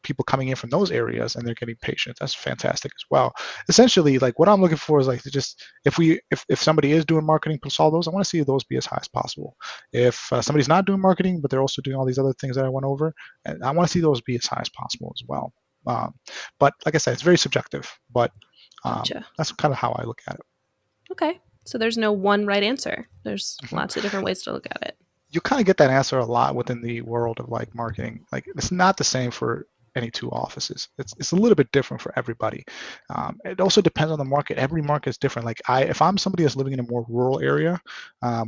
people coming in from those areas and they're getting patients. That's fantastic as well. Essentially, like what I'm looking for is like to just if somebody is doing marketing plus all those, I want to see those be as high as possible. If somebody's not doing marketing but they're also doing all these other things that I went over, and I want to see those be as high as possible as well. Um, but like I said, it's very subjective, but Gotcha. that's kind of how I look at it. Okay. So there's no one right answer. There's Mhm. lots of different ways to look at it. You kind of get that answer a lot within the world of like marketing. Like it's not the same for any two offices. It's a little bit different for everybody. It also depends on the market. Every market is different. Like if I'm somebody that's living in a more rural area,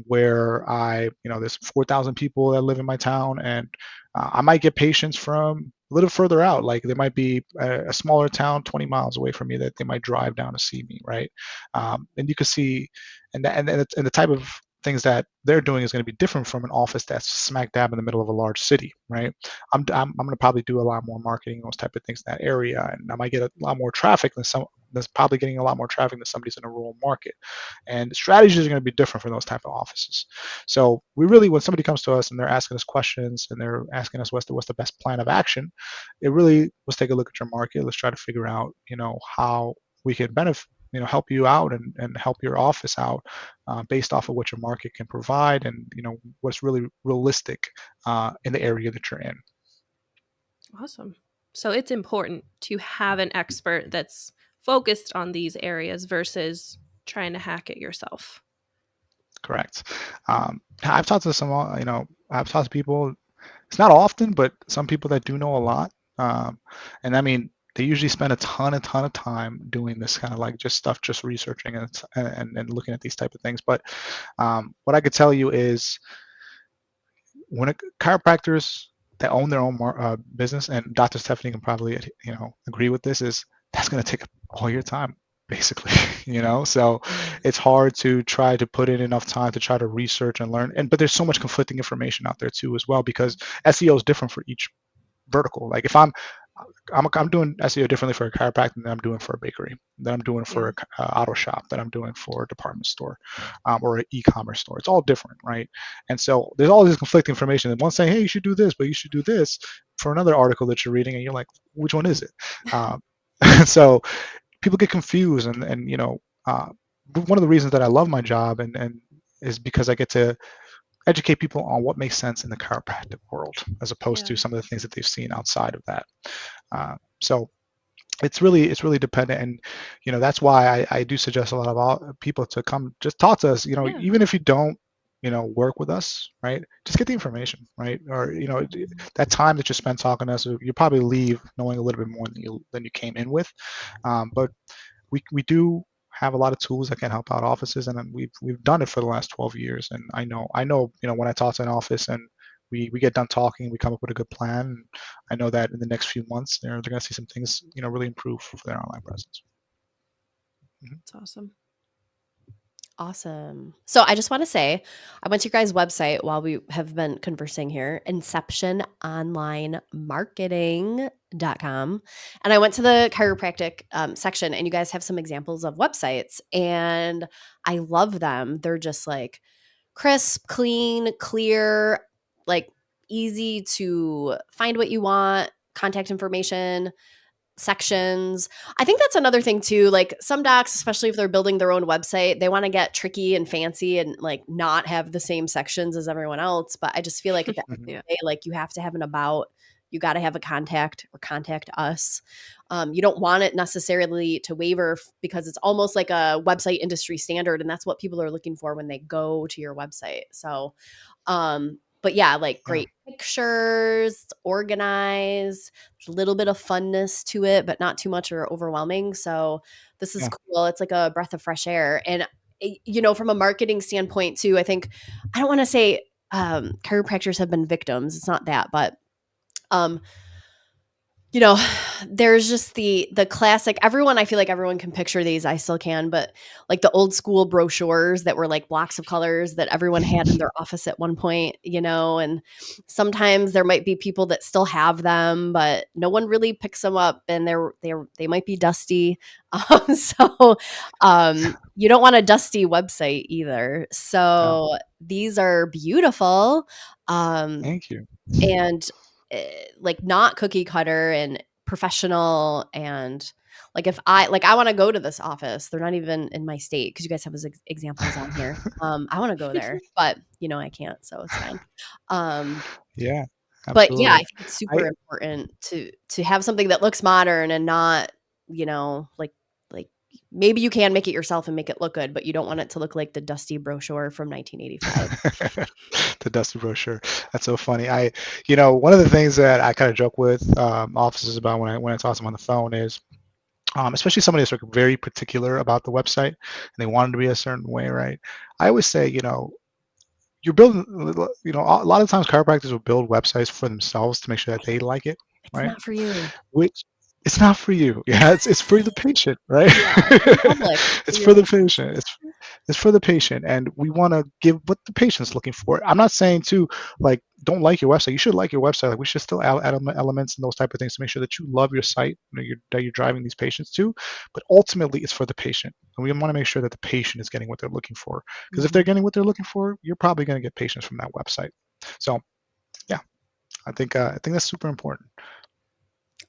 where there's 4,000 people that live in my town, and I might get patients from a little further out. Like there might be a smaller town 20 miles away from me that they might drive down to see me, right? And you can see, and the type of things that they're doing is going to be different from an office that's smack dab in the middle of a large city, right? I'm going to probably do a lot more marketing, those type of things in that area, and I might get a lot more traffic than some. That's probably getting a lot more traffic than somebody's in a rural market, and strategies are going to be different for those type of offices. So we really, when somebody comes to us and they're asking us questions and they're asking us what's the best plan of action, it really, let's take a look at your market. Let's try to figure out, how we can benefit, help you out and help your office out, based off of what your market can provide, and what's really realistic in the area that you're in. Awesome. So it's important to have an expert that's focused on these areas versus trying to hack it yourself. Correct. I've talked to I've talked to people. It's not often, but some people that do know a lot. And I mean, they usually spend a ton of time doing this kind of like just stuff, just researching and looking at these type of things. But what I could tell you is when chiropractors that own their own business, and Dr. Stephanie can probably agree with this, is that's going to take all your time basically. So it's hard to try to put in enough time to try to research and learn, but there's so much conflicting information out there too as well, because SEO is different for each vertical. Like if I'm doing SEO differently for a chiropractor than I'm doing for a bakery, than I'm doing for Yeah. a auto shop, that I'm doing for a department store, or an e-commerce store. It's all different, right? And so there's all this conflicting information. And one saying, hey, you should do this, but you should do this for another article that you're reading, and you're like, which one is it? Um, so people get confused, and one of the reasons that I love my job and is because I get to educate people on what makes sense in the chiropractic world, as opposed Yeah. to some of the things that they've seen outside of that. So it's really dependent, and that's why I do suggest a lot of people to come just talk to us, Yeah. even if you don't work with us, right? Just get the information, right? Or that time that you spend talking to us, you probably leave knowing a little bit more than you came in with. But we do have a lot of tools that can help out offices, and we've done it for the last 12 years. And I know when I talk to an office and we get done talking, we come up with a good plan. And I know that in the next few months they're going to see some things really improve for their online presence. Mhm. That's awesome. Awesome. So I just want to say, I went to your guys' website while we have been conversing here, inceptiononlinemarketing.com. And I went to the chiropractic section, and you guys have some examples of websites, and I love them. They're just like crisp, clean, clear, like easy to find what you want, contact information, sections. I think that's another thing too. Like some docs, especially if they're building their own website, they want to get tricky and fancy and like not have the same sections as everyone else. But I just feel like at the end of Mhm. Yeah. the day, like you have to have an about, you got to have a contact or contact us. You don't want it necessarily to waiver because it's almost like a website industry standard, and that's what people are looking for when they go to your website. So but yeah, like Yeah, great pictures, organized, there's a little bit of funness to it, but not too much or overwhelming. So this is yeah. cool. It's like a breath of fresh air. And you know, from a marketing standpoint too, I think I don't want to say chiropractors have been victims. It's not that, but um you know, there's just the classic everyone I feel like everyone can picture these, I still can, but like the old school brochures that were like blocks of colors that everyone had in their office at one point, you know, and sometimes there might be people that still have them, but no one really picks them up and they might be dusty. So you don't want a dusty website either. Yeah. So these are beautiful. Um Thank you. and like not cookie cutter and professional and like if I want to go to this office, they're not even in my state because you guys have those examples on here. I want to go there, but you know I can't, so it's fine. um Yeah, but yeah, I absolutely. think it's I super important to have something that looks modern and not, you know, like maybe you can make it yourself and make it look good, but you don't want it to look like the dusty brochure from 1985. the dusty brochure. That's so funny. One of the things that I kind of joke with officers about when I talk to them on the phone is, especially somebody that's like very particular about the website and they want it to be a certain way, right? I always say, you're building, a lot of times chiropractors will build websites for themselves to make sure that they like it, It's right? not for you. Which it's not for you. Yeah, it's for the patient, right? Yeah, it's in public for It's your for the patients. patient. It's for the patient, and we want to give what the patient's looking for. I'm not saying to like don't like your website. You should like your website. Like we should still add elements and those type of things to make sure that you love your site, that you're driving these patients to. But ultimately, it's for the patient, and we want to make sure that the patient is getting what they're looking for. Because if they're Mhm. getting what they're looking for, you're probably going to get patients from that website. So yeah, I think that's super important.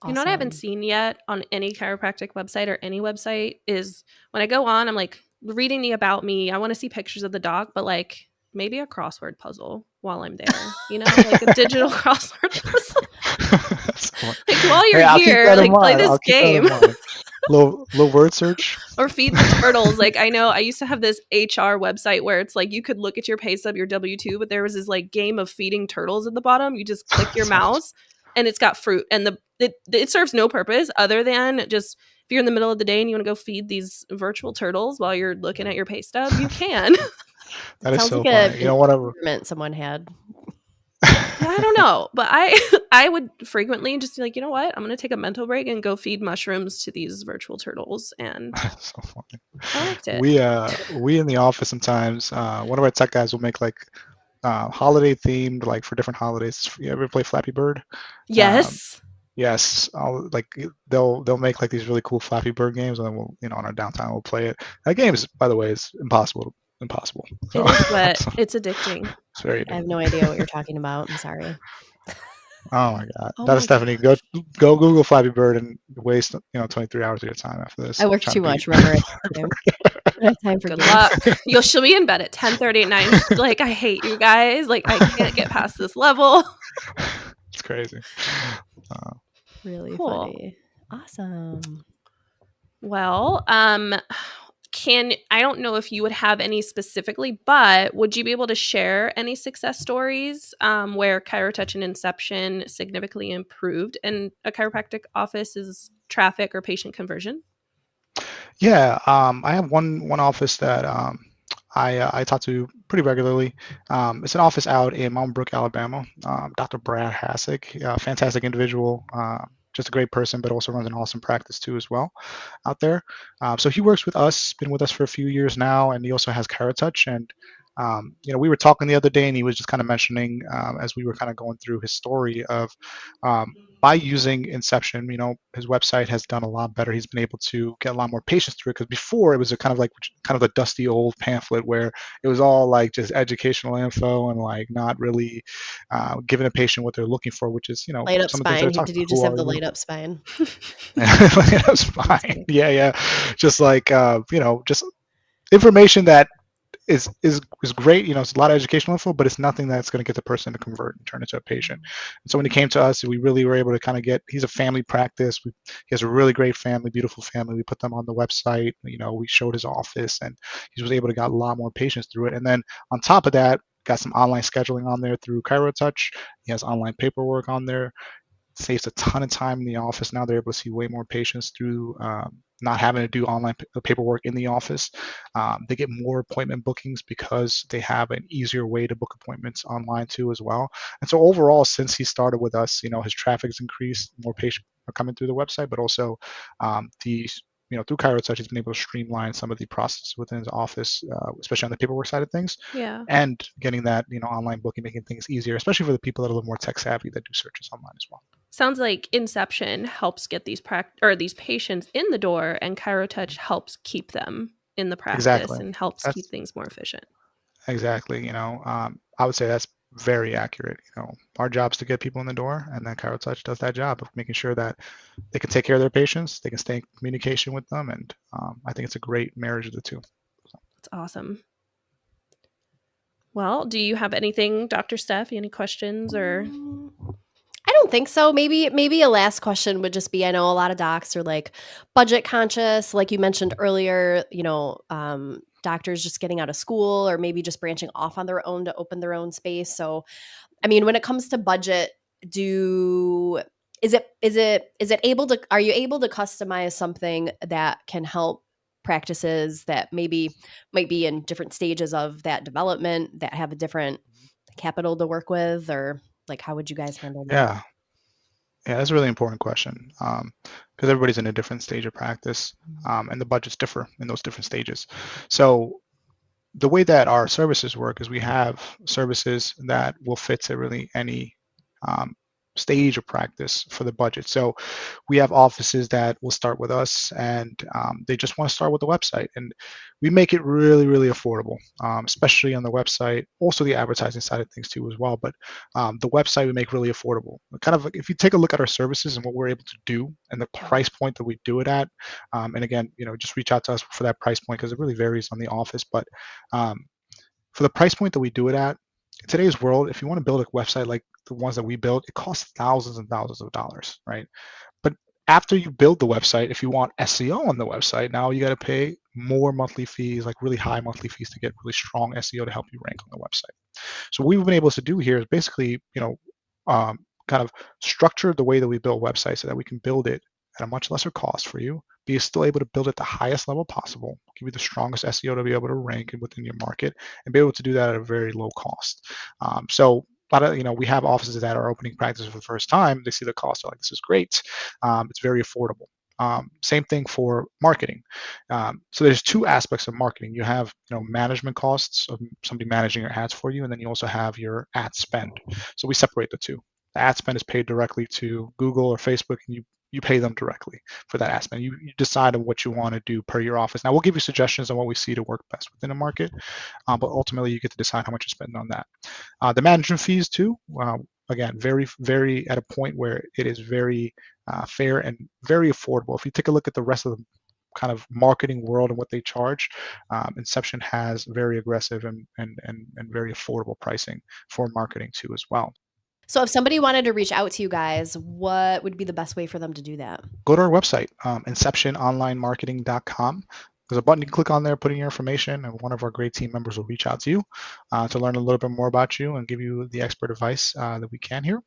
You know what I haven't Awesome. seen yet on any chiropractic website or any website is when I go on, I'm like reading the about me. I want to see pictures of the dog, but like maybe a crossword puzzle while I'm there, like a digital crossword puzzle. That's funny. Like while you're Hey, I'll keep here, that in like play mind. this I'll keep that in game mind. Little word search. or feed the turtles. Like I know I used to have this HR website where it's like you could look at your pay stub, your W-2, but there was this like game of feeding turtles at the bottom. You just click your mouse and it's got fruit and it serves no purpose other than just if you're in the middle of the day and you want to go feed these virtual turtles while you're looking at your pay stub, you can. That That is sounds so like a funny. an Whatever. experiment someone had. Yeah, I don't know, but I I would frequently just be like, you know what? I'm gonna take a mental break and go feed mushrooms to these virtual turtles, and So funny. I liked it. We in the office sometimes. One of our tech guys will make like holiday themed, like for different holidays. You ever play Flappy Bird? Um, Yes, yes, like they'll make like these really cool Flappy Bird games, and then we'll on our downtime we'll play it. That game is, by the way, is impossible. So, it is, but so it's addicting. it's very I have addictive. no idea what you're talking about. I'm sorry. Oh my God, Oh that is my god. Stephanie. Go Google Flappy Bird and waste 23 hours of your time after I this work trying to too beat much. Remember, I Flappy don't Bird. have time for Good games. luck. She'll be in bed at 10:30 at night and she's like, I hate you guys. Like I can't get past this level. It's crazy. Uh, Really Cool. funny. Awesome. Well, can I don't know if you would have any specifically, but would you be able to share any success stories where ChiroTouch and Inception significantly improved in a chiropractic office's traffic or patient conversion? Yeah, I have one office that I talk to pretty regularly. It's an office out in Mountain Brook, Alabama. Dr. Brad Hassick, fantastic individual. just a great person, but also runs an awesome practice too as well out there. So he works with us, been with us for a few years now, and he also has ChiroTouch. And we were talking the other day, and he was just kind of mentioning as we were kind of going through his story of by using Inception, his website has done a lot better. He's been able to get a lot more patients through it because before it was a kind of a dusty old pamphlet where it was all like just educational info and like not really giving a patient what they're looking for, which is Light up some of the things that I spine. talked Did about. you just Who have are the you? light up spine? That's Just fine. kidding. Yeah. Just like just information that is great. It's a lot of educational info, but it's nothing that's going to get the person to convert and turn into a patient. And so when he came to us, we really were able to kind of he's a family practice. He has a really great family, beautiful family. We put them on the website. We showed his office, and he was able to get a lot more patients through it. And then on top of that, got some online scheduling on there through ChiroTouch. He has online paperwork on there. Saves a ton of time in the office. Now they're able to see way more patients through not having to do online paperwork in the office. They get more appointment bookings because they have an easier way to book appointments online too as well. And so overall, since he started with us, his traffic's increased, more patients are coming through the website, but also the through ChiroTouch, he's been able to streamline some of the process within his office, especially on the paperwork side of things, Yeah. and getting that online booking, making things easier, especially for the people that are a little more tech savvy that do searches online as well. Sounds like Inception helps get these patients in the door, and ChiroTouch helps keep them in the practice Exactly. and helps keep That's things more efficient. exactly. I would say that's very accurate. Our job is to get people in the door, and then ChiroTouch does that job of making sure that they can take care of their patients, they can stay in communication with them, and I think it's a great marriage of the two. That's awesome. Well, do you have anything, Dr. Steph? Any questions or? I don't think so. Maybe a last question would just be, I know a lot of docs are like budget conscious, like you mentioned earlier, doctors just getting out of school or maybe just branching off on their own to open their own space. So, I mean, when it comes to budget, do is it able to are you able to customize something that can help practices that maybe might be in different stages of that development that have a different capital to work with, or like how would you guys handle that? Yeah, yeah, that's a really important question because everybody's in a different stage of practice, and the budgets differ in those different stages. So the way that our services work is we have services that will fit to really any um, stage of practice for the budget. So we have offices that will start with us and they just want to start with the website. And we make it really, really affordable, especially on the website, also the advertising side of things too as well. But the website we make really affordable. Kind of like if you take a look at our services and what we're able to do and the price point that we do it at, and again, just reach out to us for that price point because it really varies on the office. But um, for the price point that we do it at, in today's world, if you want to build a website like the ones that we build, it costs thousands and thousands of dollars, right? But after you build the website, if you want SEO on the website, now you got to pay more monthly fees, like really high monthly fees to get really strong SEO to help you rank on the website. So what we've been able to do here is basically, kind of structure the way that we build websites so that we can build it at a much lesser cost for you, be still able to build it the highest level possible, give you the strongest SEO to be able to rank within your market, and be able to do that at a very low cost. So a lot of, we have offices that are opening practices for the first time. They see the cost, they're like, this is great. It's very affordable. Same thing for marketing. So there's two aspects of marketing. You have management costs of somebody managing your ads for you, and then you also have your ad spend. So we separate the two. The ad spend is paid directly to Google or Facebook, and you pay them directly for that ad spend. You decide on what you want to do per your office. Now we'll give you suggestions on what we see to work best within the market, but ultimately you get to decide how much you spend on that. The management fees too. Again, very, very at a point where it is very fair and very affordable. If you take a look at the rest of the kind of marketing world and what they charge, Inception has very aggressive and very affordable pricing for marketing too as well. So if somebody wanted to reach out to you guys, what would be the best way for them to do that? Go to our website, inceptiononlinemarketing.com. There's a button you can click on there, put in your information, and one of our great team members will reach out to you to learn a little bit more about you and give you the expert advice that we can here.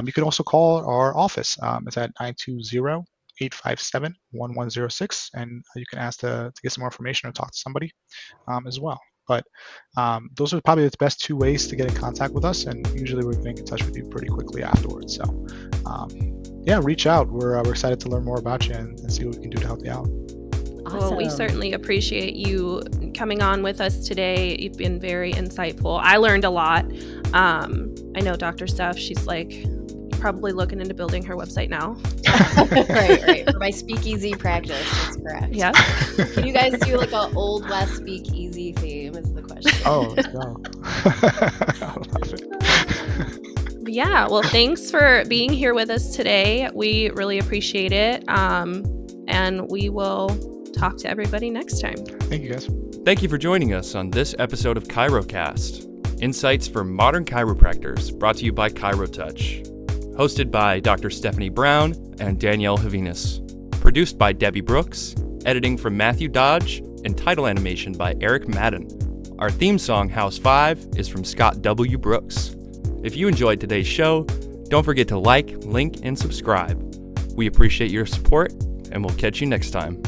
You can also call our office. It's at 920-857-1106, and you can ask to get some more information or talk to somebody as well. But those are probably the best 2 ways to get in contact with us, and usually we're getting in touch with you pretty quickly afterwards. So yeah, reach out. We're excited to learn more about you and see what we can do to help you out. Awesome. Well, we certainly appreciate you coming on with us today. You've been very insightful. I learned a lot. I know Dr. Steph, she's like probably looking into building her website now. Right. For my speakeasy practice, that's correct. Yeah. Can you guys do like an Old West speakeasy theme is the question. Oh, let's go. I love it. Yeah, well, thanks for being here with us today. We really appreciate it. And we will talk to everybody next time. Thank you, guys. Thank you for joining us on this episode of ChiroCast, Insights for Modern Chiropractors, brought to you by ChiroTouch. Hosted by Dr. Stephanie Brown and Danielle Havinas. Produced by Debbie Brooks, editing from Matthew Dodge, and title animation by Eric Madden. Our theme song, House 5, is from Scott W. Brooks. If you enjoyed today's show, don't forget to like, link, and subscribe. We appreciate your support, and we'll catch you next time.